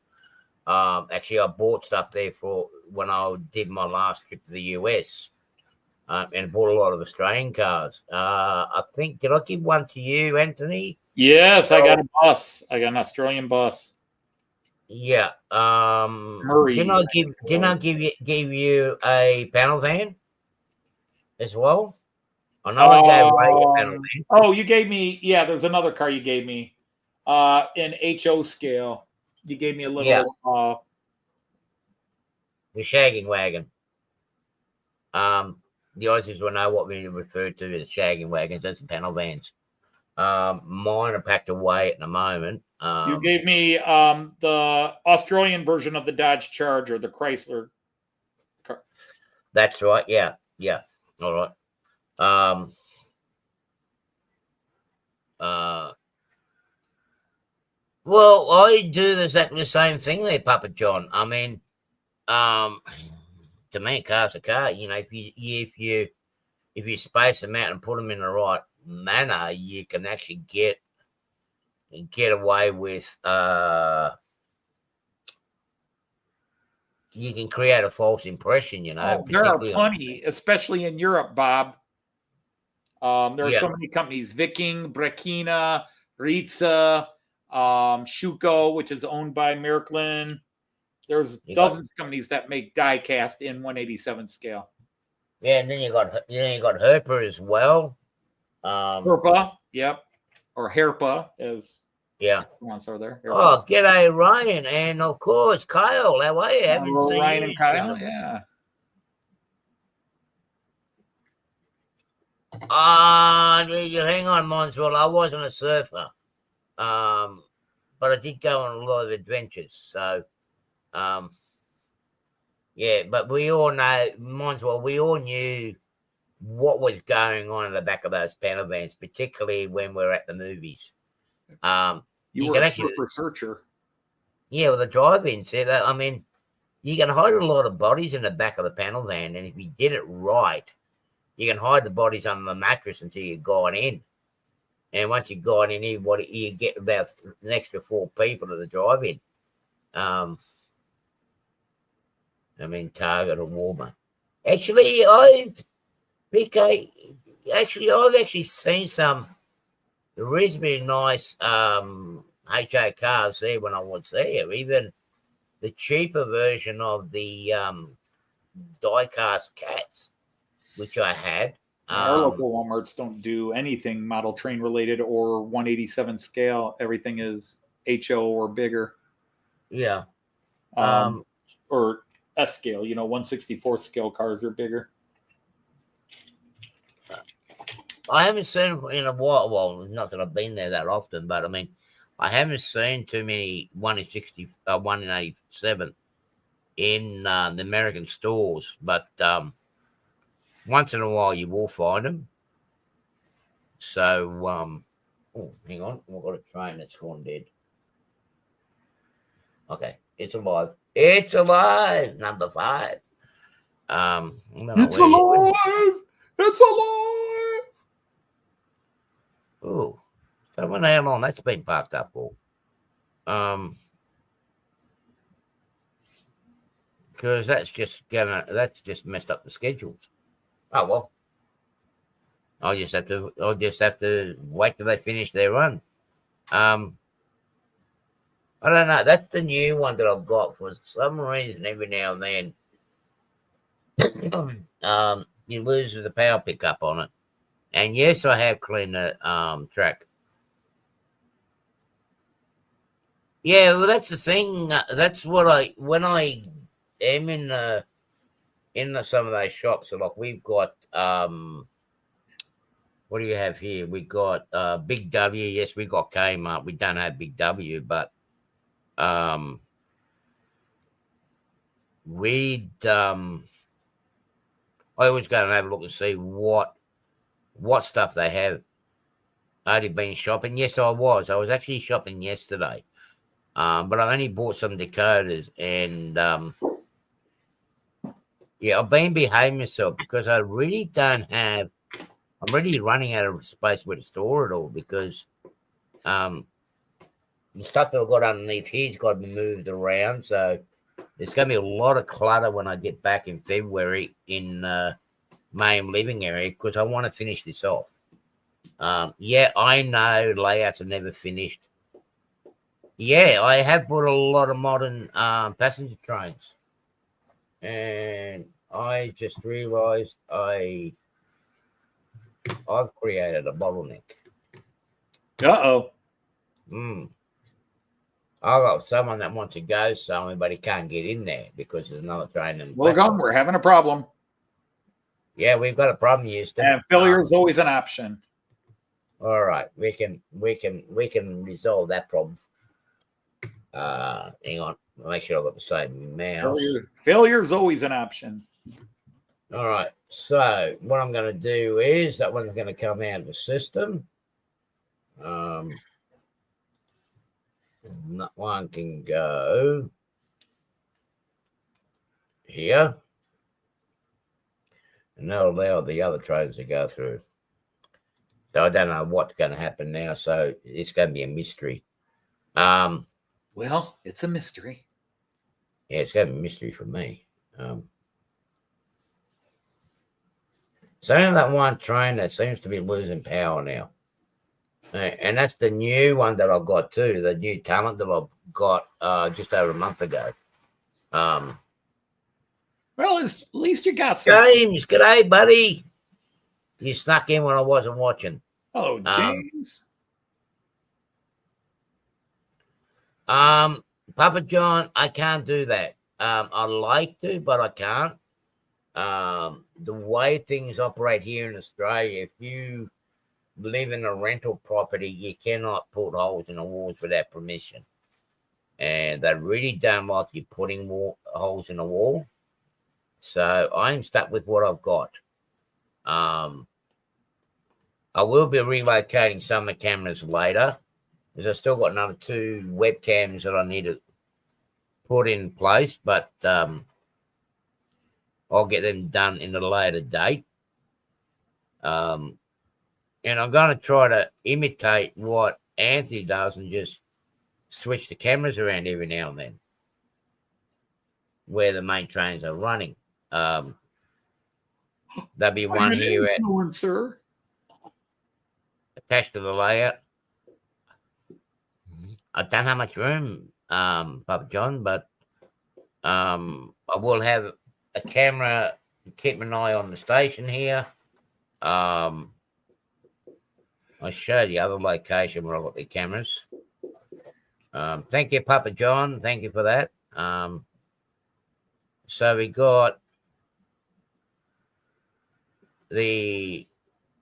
S1: Actually, I bought stuff there for when I did my last trip to the US. and bought a lot of Australian cars. I think, did I give one to you, Anthony?
S2: Yes, I got a bus. I got an Australian bus.
S1: Yeah.
S2: Murray.
S1: Didn't I give you a panel van as well? I know I gave Ray a panel van.
S2: Oh, you gave me, yeah, there's another car you gave me. In HO scale. You gave me a little
S1: the shagging wagon. The Aussies will know what we refer to as shagging wagons. That's the panel vans. Mine are packed away at the moment.
S2: You gave me the Australian version of the Dodge Charger, the Chrysler car.
S1: That's right. Yeah. Yeah. All right. Well, I do exactly the same thing there, Papa John. I mean, to me, a car's a car. You know, if you space them out and put them in the right manner, you can actually get away with. You can create a false impression. You know,
S2: there are plenty, especially in Europe, Bob. There are so many companies: Viking, Brekina, Ritza, Schuko, which is owned by Märklin. There's dozens of companies that make die cast in 187 scale.
S1: Yeah, and then you got Herpa as well.
S2: Herpa, yep, or Herpa as ones are there. Herpa.
S1: Oh, g'day Ryan, and of course Kyle. How are you? Haven't seen
S2: Ryan and Kyle, yeah.
S1: Hang on, Monswell. I wasn't a surfer, but I did go on a lot of adventures. So, yeah. But we all know, Monswell. We all knew what was going on in the back of those panel vans, particularly when we're at the movies.
S2: You were a super searcher.
S1: Yeah, with the drive-ins. I mean, you can hide a lot of bodies in the back of the panel van, and if you did it right, you can hide the bodies under the mattress until you've gone in. And once you've gone in, you get about an extra 4 people to the drive-in. I mean, Target or Walmart. Actually, I've actually seen some reasonably nice HO cars there when I was there. Even the cheaper version of the die-cast Cats, which I had.
S2: Our local Walmarts don't do anything model train related or 187 scale. Everything is HO or bigger.
S1: Yeah.
S2: Or S scale, 164 scale cars are bigger.
S1: I haven't seen in a while. Well, not that I've been there that often, but I mean, I haven't seen too many 187 in the American stores, but once in a while you will find them. So, hang on, we've got a train that's gone dead. Okay, it's alive. It's alive. Number 5.
S2: It's alive. It's alive.
S1: Oh, so I wonder how long that's been parked up for. Because that's just messed up the schedules. Oh well. I'll just have to wait till they finish their run. I don't know. That's the new one that I've got. For some reason, every now and then, you lose the power pickup on it. And yes, I have cleaned the track. Yeah, well, that's the thing. That's what when I am in some of those shops. So like we've got what do you have here? We got Big W. Yes, we got Kmart. We don't have Big W, but I always go and have a look and see what stuff they have. I only been shopping. Yes, I was. I was actually shopping yesterday. But I only bought some Dakotas and yeah, I've been behaving myself because I really don't have. I'm really running out of space where to store it all because the stuff that I've got underneath here's got to be moved around. So there's going to be a lot of clutter when I get back in February in main living area because I want to finish this off. Yeah, I know layouts are never finished. Yeah, I have bought a lot of modern passenger trains, and I just realised I've created a bottleneck.
S2: Uh-oh.
S1: I got someone that wants to go somewhere, but he can't get in there because there's another train.
S2: Well, Gong, we're having a problem.
S1: Yeah, we've got a problem, Houston.
S2: And failure is always an option.
S1: All right, we can resolve that problem. Hang on, make sure I've got the same mouse.
S2: Failure is always an option.
S1: All right, so what I'm going to do is that one's going to come out of the system. That one can go here, and that'll allow the other trains to go through. So I don't know what's going to happen now, so it's going to be a mystery.
S2: Well, it's a mystery.
S1: Yeah, it's going to be a mystery for me. So that one train that seems to be losing power now. And that's the new one that I got too, the new talent that I got just over a month ago.
S2: Well, at least you got some.
S1: James, g'day, buddy. You snuck in when I wasn't watching.
S2: Oh, James.
S1: Papa John, I can't do that. I like to, but I can't. The way things operate here in Australia, if you live in a rental property, you cannot put holes in the walls without permission. And they really don't like you putting holes in the wall. So I'm stuck with what I've got. I will be relocating some of the cameras later, because I've still got another 2 webcams that I need to put in place, but I'll get them done in a later date. And I'm going to try to imitate what Anthony does and just switch the cameras around every now and then where the main trains are running. There'll be one here
S2: influencer
S1: attached to the layout. I don't have much room, Papa John, but I will have a camera to keep an eye on the station here. I showed the other location where I got the cameras. Thank you, Papa John. Thank you for that. So we got the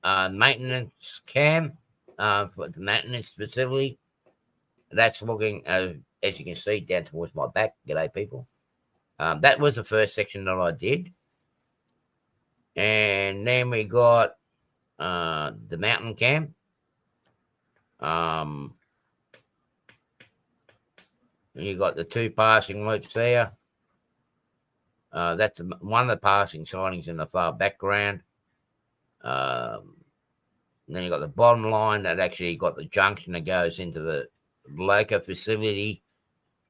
S1: maintenance cam for the maintenance facility. That's looking, as you can see, down towards my back. G'day, people. That was the first section that I did. And then we got the mountain cam. You got the 2 passing loops there. That's one of the passing signings in the far background. Then you got the bottom line that actually got the junction that goes into the local facility.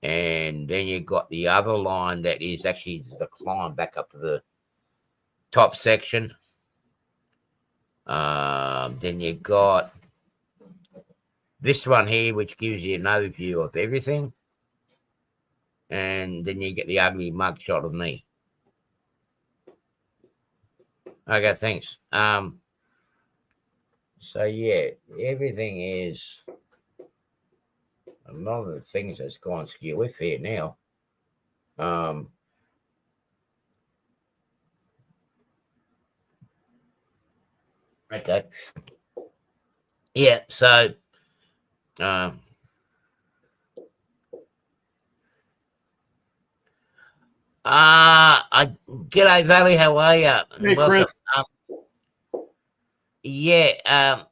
S1: And then you got the other line that is actually the climb back up to the top section. Then you got this one here, which gives you an overview of everything. And then you get the ugly mug shot of me. Okay, thanks. So yeah, everything is a lot of the things that's gone skew with here now. Okay. Yeah, so g'day Valley, how are you?
S2: Hey, Chris.
S1: Yeah,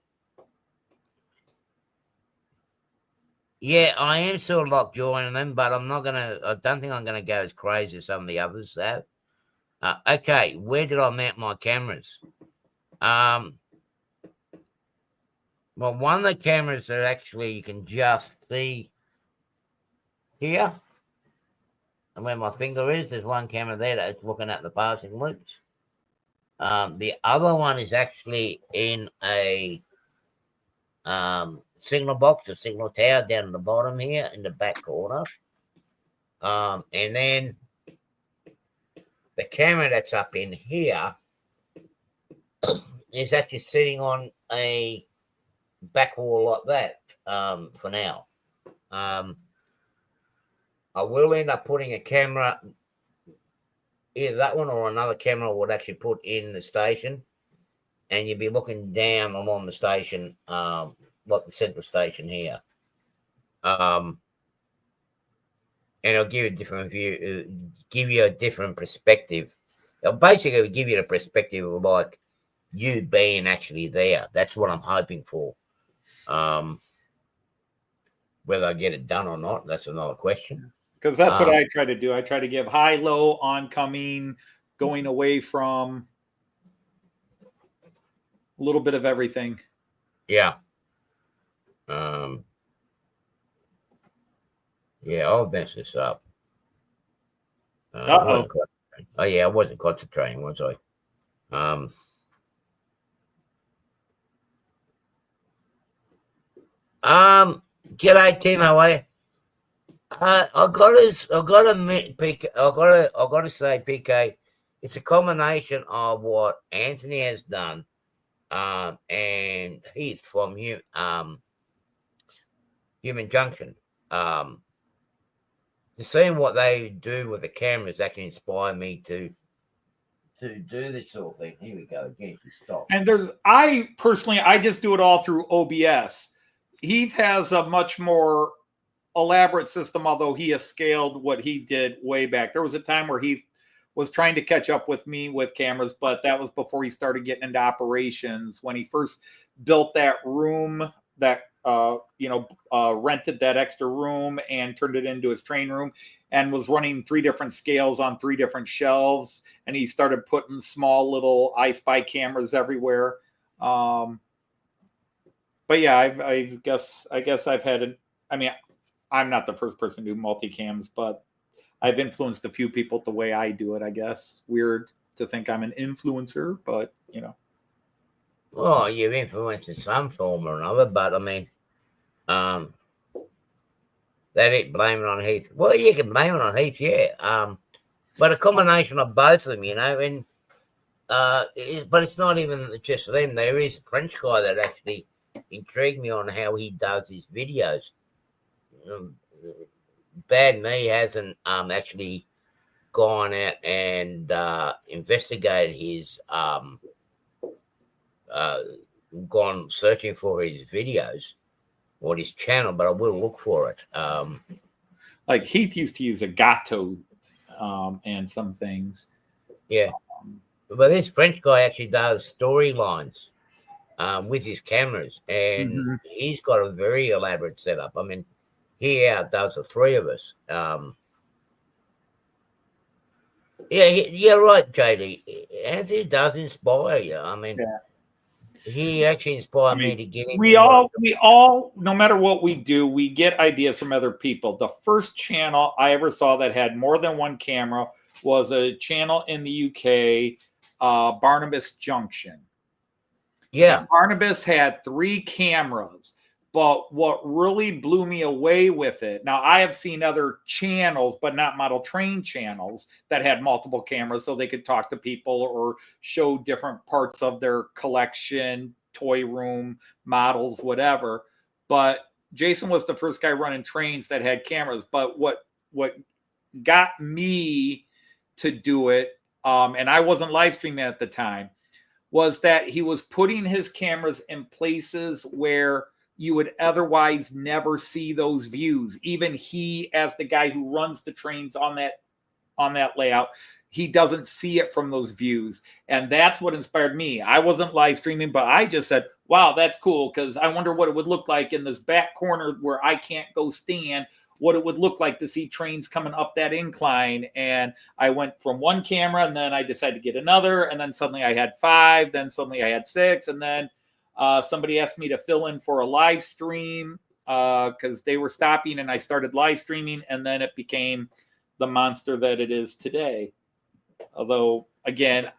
S1: yeah, I am sort of like joining them, but I don't think I'm gonna go as crazy as some of the others have. Okay, where did I mount my cameras? Well, one of the cameras that actually you can just see here. And where my finger is, there's one camera there that's looking at the passing loops. The other one is actually in a signal box, a signal tower down at the bottom here in the back corner. And then the camera that's up in here is actually sitting on a back wall like that for now. I will end up putting a camera, either that one or another camera I would actually put in the station, and you'd be looking down along the station, like the central station here. And it'll give you a different view, give you a different perspective. It'll basically give you the perspective of like you being actually there. That's what I'm hoping for. Whether I get it done or not, that's another question.
S2: Because that's what I try to do. I try to give high, low, oncoming, going away from, a little bit of everything.
S1: Yeah. Yeah, I'll mess this up. Oh yeah, I wasn't concentrating, was I? G'day Tim, how are you? I gotta say, PK, it's a combination of what Anthony has done, and Heath from Human Junction. To see what they do with the cameras actually inspired me to do this sort of thing. Here we go again. Stop.
S2: And I personally just do it all through OBS. Heath has a much more elaborate system, although he has scaled what he did way back. There was a time where Heath was trying to catch up with me with cameras, but that was before he started getting into operations. When he first built that room, that rented that extra room and turned it into his train room, and was running 3 different scales on 3 different shelves, and he started putting small little I Spy cameras everywhere. But yeah, I guess I've had I'm not the first person to do multicams, but I've influenced a few people the way I do it, I guess. Weird to think I'm an influencer, but
S1: Well, you've influenced in some form or another, but I mean, that ain't blaming on Heath. Well, you can blame it on Heath, yeah. But a combination of both of them, and but it's not even just them. There is a French guy that actually intrigued me on how he does his videos. Bad Me hasn't actually gone out and investigated his gone searching for his videos or his channel, but I will look for it.
S2: Like Heath used to use a Gato and some things.
S1: Yeah. But this French guy actually does storylines with his cameras, and he's got a very elaborate setup. I mean, he outdoes the 3 of us. Yeah, right, JD. Anthony does inspire you. I mean, he actually inspired me to get into
S2: we all, no matter what we do, we get ideas from other people. The first channel I ever saw that had more than one camera was a channel in the UK, Barnabas Junction.
S1: Yeah.
S2: And Barnabas had 3 cameras. But what really blew me away with it, now I have seen other channels, but not model train channels that had multiple cameras so they could talk to people or show different parts of their collection, toy room, models, whatever. But Jason was the first guy running trains that had cameras. But what got me to do it, and I wasn't live streaming at the time, was that he was putting his cameras in places where you would otherwise never see those views. Even he, as the guy who runs the trains on that layout, he doesn't see it from those views. And that's what inspired me. I wasn't live streaming, but I just said, wow, that's cool, because I wonder what it would look like in this back corner where I can't go stand, what it would look like to see trains coming up that incline. And I went from one camera, and then I decided to get another, and then suddenly I had 5, then suddenly I had 6, and then somebody asked me to fill in for a live stream because they were stopping, and I started live streaming, and then it became the monster that it is today. Although, again,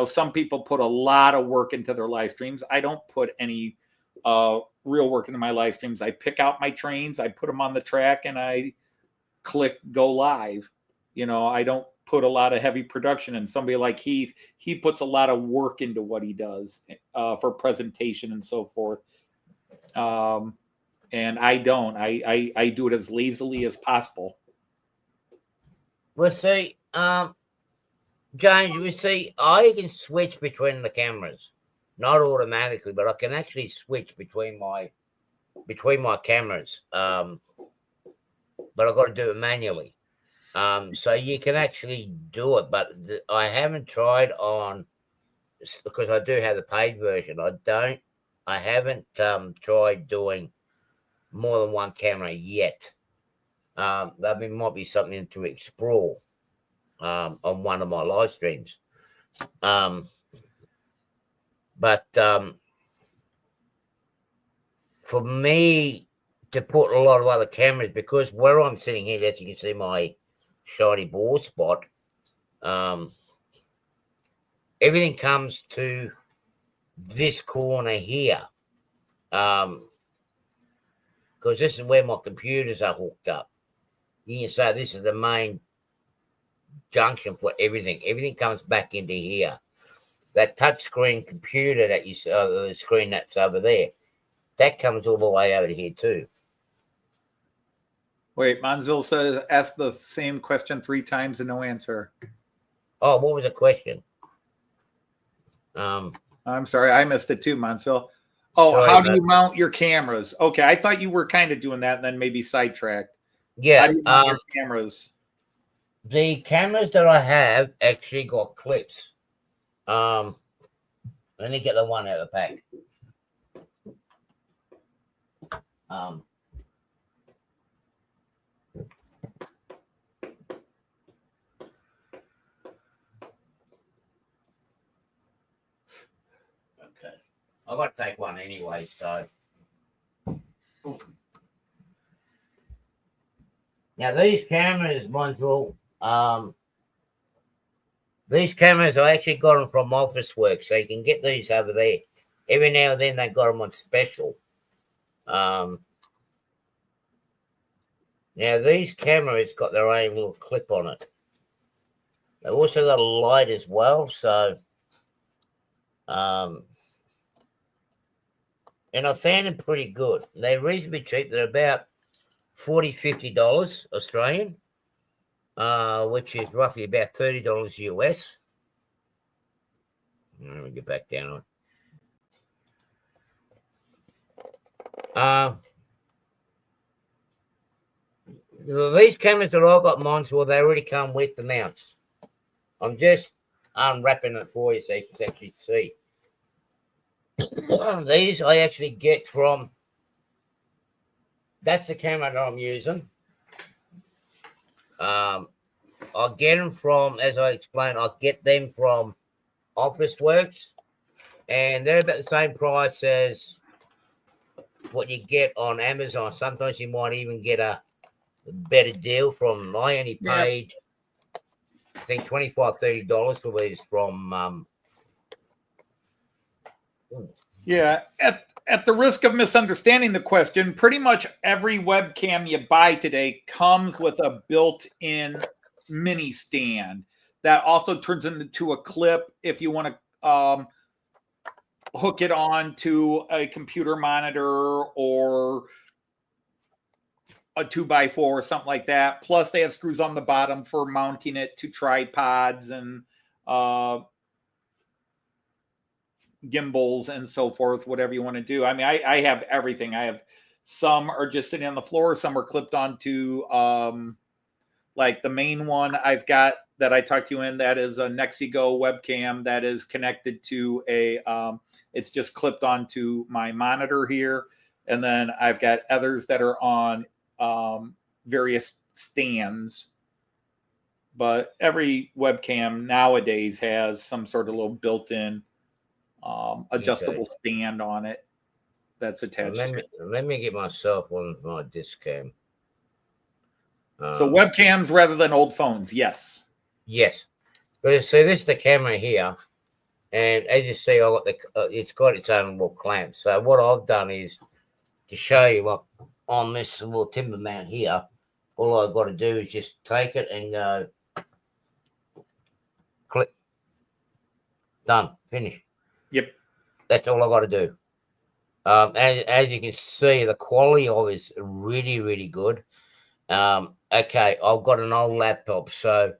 S2: some people put a lot of work into their live streams. I don't put any real work into my live streams. I pick out my trains, I put them on the track, and I click go live. I don't put a lot of heavy production. And somebody like Heath, he puts a lot of work into what he does for presentation and so forth. And I don't. I do it as lazily as possible.
S1: Well, see, James, you see, I can switch between the cameras, not automatically, but I can actually switch between my cameras. But I've got to do it manually. So you can actually do it, but I haven't tried on, because I do have the paid version. I haven't tried doing more than one camera yet. That might be something to explore on one of my live streams. But for me to put a lot of other cameras, because where I'm sitting here, as you can see my shiny board spot, everything comes to this corner here, because this is where my computers are hooked up. You can say this is the main junction for everything. Everything comes back into here. That touchscreen computer that you saw, the screen that's over there, that comes all the way over here too.
S2: Wait, Monzil says ask the same question 3 times and no answer.
S1: Oh, what was the question?
S2: I'm sorry, I missed it too, Monzil. Oh, sorry, how do you mount your cameras? Okay, I thought you were kind of doing that and then maybe sidetracked.
S1: Yeah.
S2: How do you mount your cameras?
S1: The cameras that I have actually got clips. Let me get the one out of the pack. Okay. I've got to take one anyway, so. Now these cameras, these cameras, I actually got them from Office Works, so you can get these over there. Every now and then they got them on special. Now these cameras got their own little clip on it. They've also got a light as well, so and I found them pretty good. They're reasonably cheap. They're about $40-50 Australian, which is roughly about $30 US. Let me get back down on. These cameras that I've got mine, well, they already come with the mounts. I'm just unwrapping it for you so you can actually see. These I actually get from, that's the camera that I'm using. I get them from, as I explained, I get them from Office Works, and they're about the same price as what you get on Amazon. Sometimes you might even get a better deal from, I only paid, I think $25-30 for these from
S2: yeah, at the risk of misunderstanding the question, pretty much every webcam you buy today comes with a built-in mini stand that also turns into a clip if you want to hook it on to a computer monitor or a 2x4 or something like that. Plus, they have screws on the bottom for mounting it to tripods and gimbals and so forth, whatever you want to do. I mean, I have everything. I have some are just sitting on the floor, some are clipped onto like the main one I've got that I talked to you in, that is a Nexigo webcam that is connected to a it's just clipped onto my monitor here. And then I've got others that are on various stands. But every webcam nowadays has some sort of little built-in adjustable stand on it that's attached to it.
S1: Let me get myself on my disc cam.
S2: So webcams rather than old phones, yes.
S1: Yes. But see, this is the camera here. And as you see, I got it's got its own little clamp. So what I've done is to show you what on this little timber mount here. All I've got to do is just take it and go click, done, finish.
S2: Yep.
S1: That's all I got to do. As you can see, the quality of it is really, really good. Okay, I've got an old laptop, so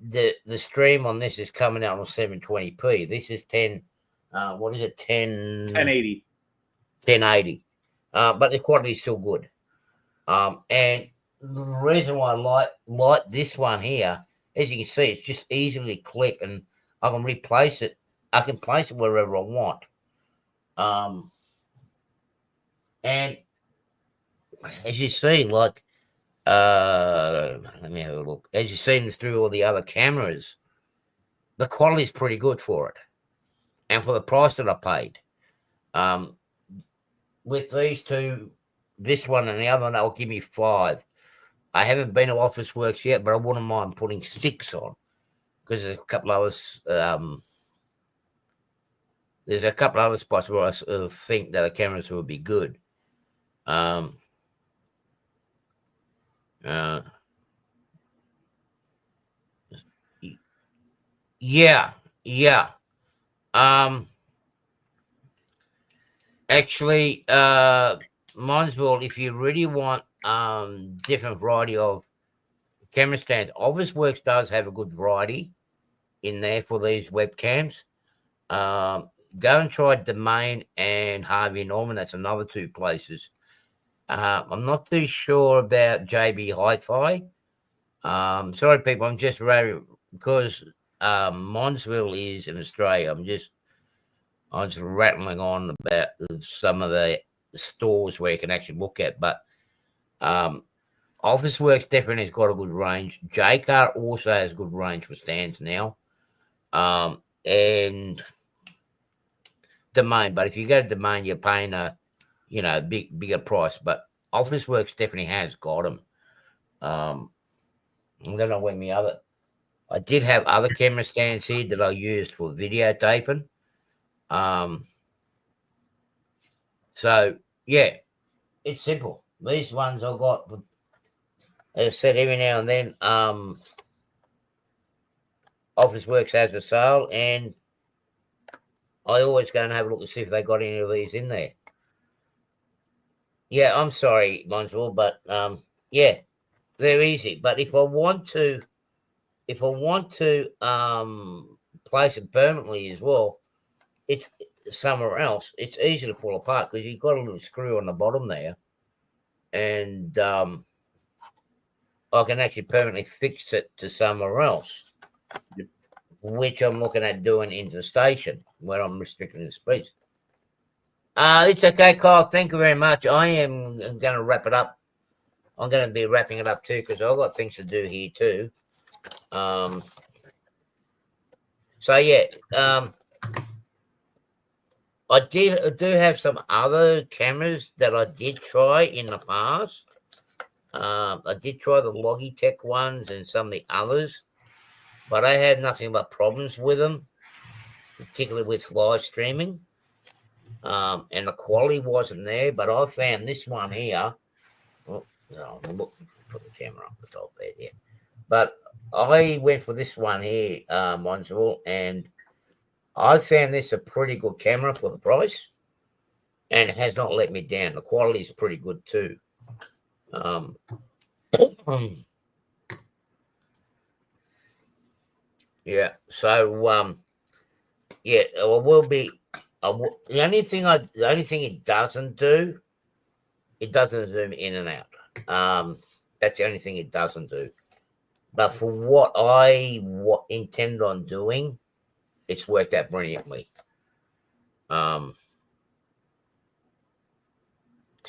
S1: the stream on this is coming out on 720p. This is 10. What is it?
S2: 1080.
S1: 1080. But the quality is still good. And the reason why I like this one here, as you can see, it's just easily click, and I can replace it. I can place it wherever I want. And as you see, like, let me have a look. As you see through all the other cameras, the quality is pretty good for it, and for the price that I paid. With these two, this one and the other one, they'll give me 5. I haven't been to Office Works yet, but I wouldn't mind putting 6 on, because there's a couple of us. There's a couple other spots where I think that the cameras will be good. Yeah. Actually, Monsville, if you really want different variety of camera stands, Office Works does have a good variety in there for these webcams. Go and try Domain and Harvey Norman. That's another 2 places. I'm not too sure about JB Hi-Fi. Sorry, people. I'm just because Monsville is in Australia. I'm just rattling on about some of the stores where you can actually look at. But Office Works definitely has got a good range. J-Car also has good range for stands now. And Domain. But if you go to Domain, you're paying a bigger price. But Office Works definitely has got them. I don't know when I did have other camera stands here that I used for videotaping. So yeah, it's simple. These ones I've got, as I said, every now and then, Office Works has a sale, and I always go and have a look to see if they got any of these in there. Yeah, I'm sorry, Monsville, but yeah, they're easy. But if I want to place it permanently as well, it's somewhere else. It's easy to pull apart because you've got a little screw on the bottom there, and I can actually permanently fix it to somewhere else, which I'm looking at doing in the station where I'm restricting the space. It's okay, Kyle. Thank you very much. I am going to wrap it up. I'm going to be wrapping it up too because I've got things to do here too. So yeah, I do have some other cameras that I did try in the past. I did try the Logitech ones and some of the others, but I had nothing but problems with them, particularly with live streaming. And the quality wasn't there, but I found this one here. Oh, no, look, put the camera up the top there, yeah. But I went for this one here, Monsville, and I found this a pretty good camera for the price, and it has not let me down. The quality is pretty good too. Yeah. So yeah, I will be. The only thing it doesn't do, it doesn't zoom in and out. That's the only thing it doesn't do. But for what I intend on doing, it's worked out brilliantly. So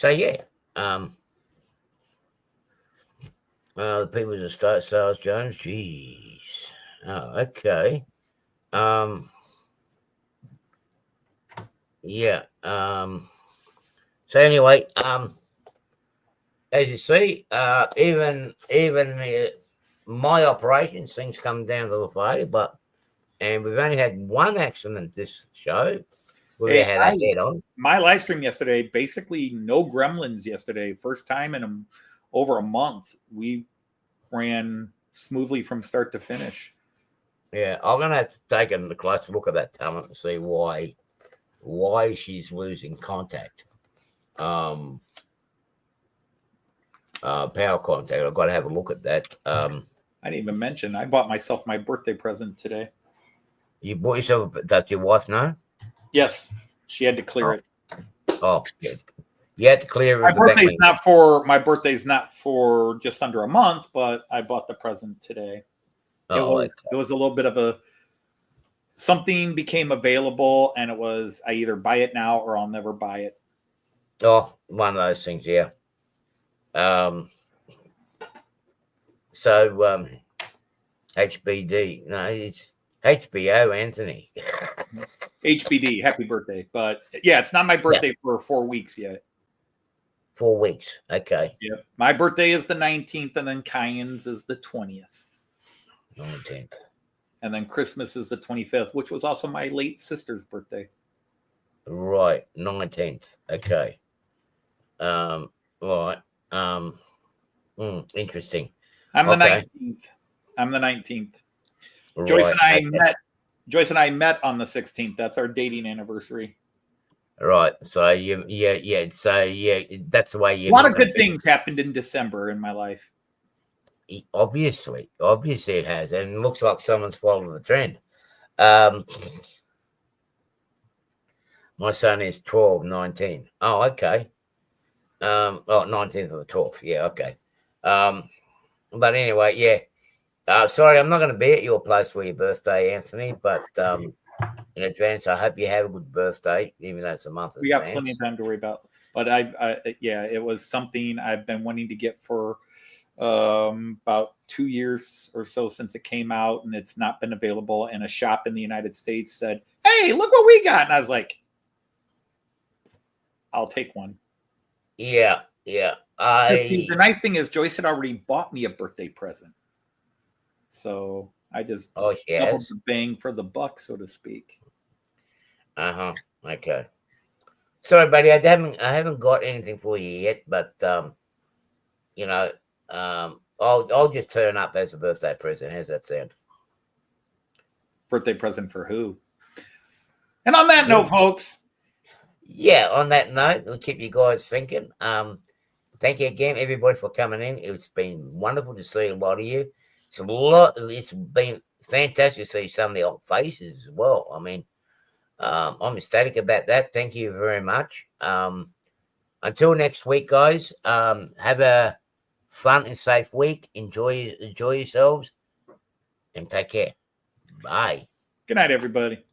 S1: yeah. The people in start sales, Jones. Jeez. Oh, okay. Yeah. So anyway, as you see, even my operations, things come down to the way, but and we've only had one accident this show. We
S2: Hey,
S1: had a head on.
S2: My live stream yesterday, basically no gremlins yesterday. First time in over a month. We ran smoothly from start to finish.
S1: Yeah, I'm gonna have to take a close look at that talent and see why she's losing contact. Power contact. I've got to have a look at that.
S2: I didn't even mention I bought myself my birthday present today.
S1: You bought yourself? Does your wife know?
S2: Yes, she had to clear it.
S1: Oh, good. You had to clear it.
S2: My birthday's not for just under a month, but I bought the present today. It was a little bit of something became available, and it was I either buy it now or I'll never buy it.
S1: Oh, one of those things, yeah. So HBD, no, it's HBO, Anthony.
S2: HBD, happy birthday! But yeah, it's not my birthday for 4 weeks yet.
S1: 4 weeks, okay.
S2: Yep, my birthday is the 19th, and then Kyan's is the 20th.
S1: 19th.
S2: And then Christmas is the 25th, which was also my late sister's birthday.
S1: Right, 19th. Okay. Right. Interesting.
S2: I'm the 19th. I'm the 19th. Right, Joyce and I met on the 16th. That's our dating anniversary.
S1: Right. So yeah. So yeah, that's the way you.
S2: A lot of good things happened in December in my life.
S1: Obviously it has, and it looks like someone's following the trend. My son is 12, 19. Oh, okay. 19th of the 12th. Yeah, okay. But anyway, yeah. Sorry, I'm not going to be at your place for your birthday, Anthony, but in advance, I hope you have a good birthday, even though it's a month.
S2: We got plenty of time to worry about. But it was something I've been wanting to get for about 2 years or so since it came out, and it's not been available. And a shop in the United States said, "Hey, look what we got!" And I was like, "I'll take one."
S1: Yeah.
S2: The nice thing is Joyce had already bought me a birthday present, so I just doubled the bang for the buck, so to speak.
S1: Okay. Sorry, buddy, I haven't got anything for you yet, but I'll just turn up as a birthday present. How's that sound?
S2: Birthday present for who? And on that note, folks.
S1: Yeah, on that note, we'll keep you guys thinking. Thank you again, everybody, for coming in. It's been wonderful to see a lot of you. It's been fantastic to see some of the old faces as well. I mean, I'm ecstatic about that. Thank you very much. Until next week, guys, have a fun and safe week. Enjoy yourselves, and take care. Bye.
S2: Good night, everybody.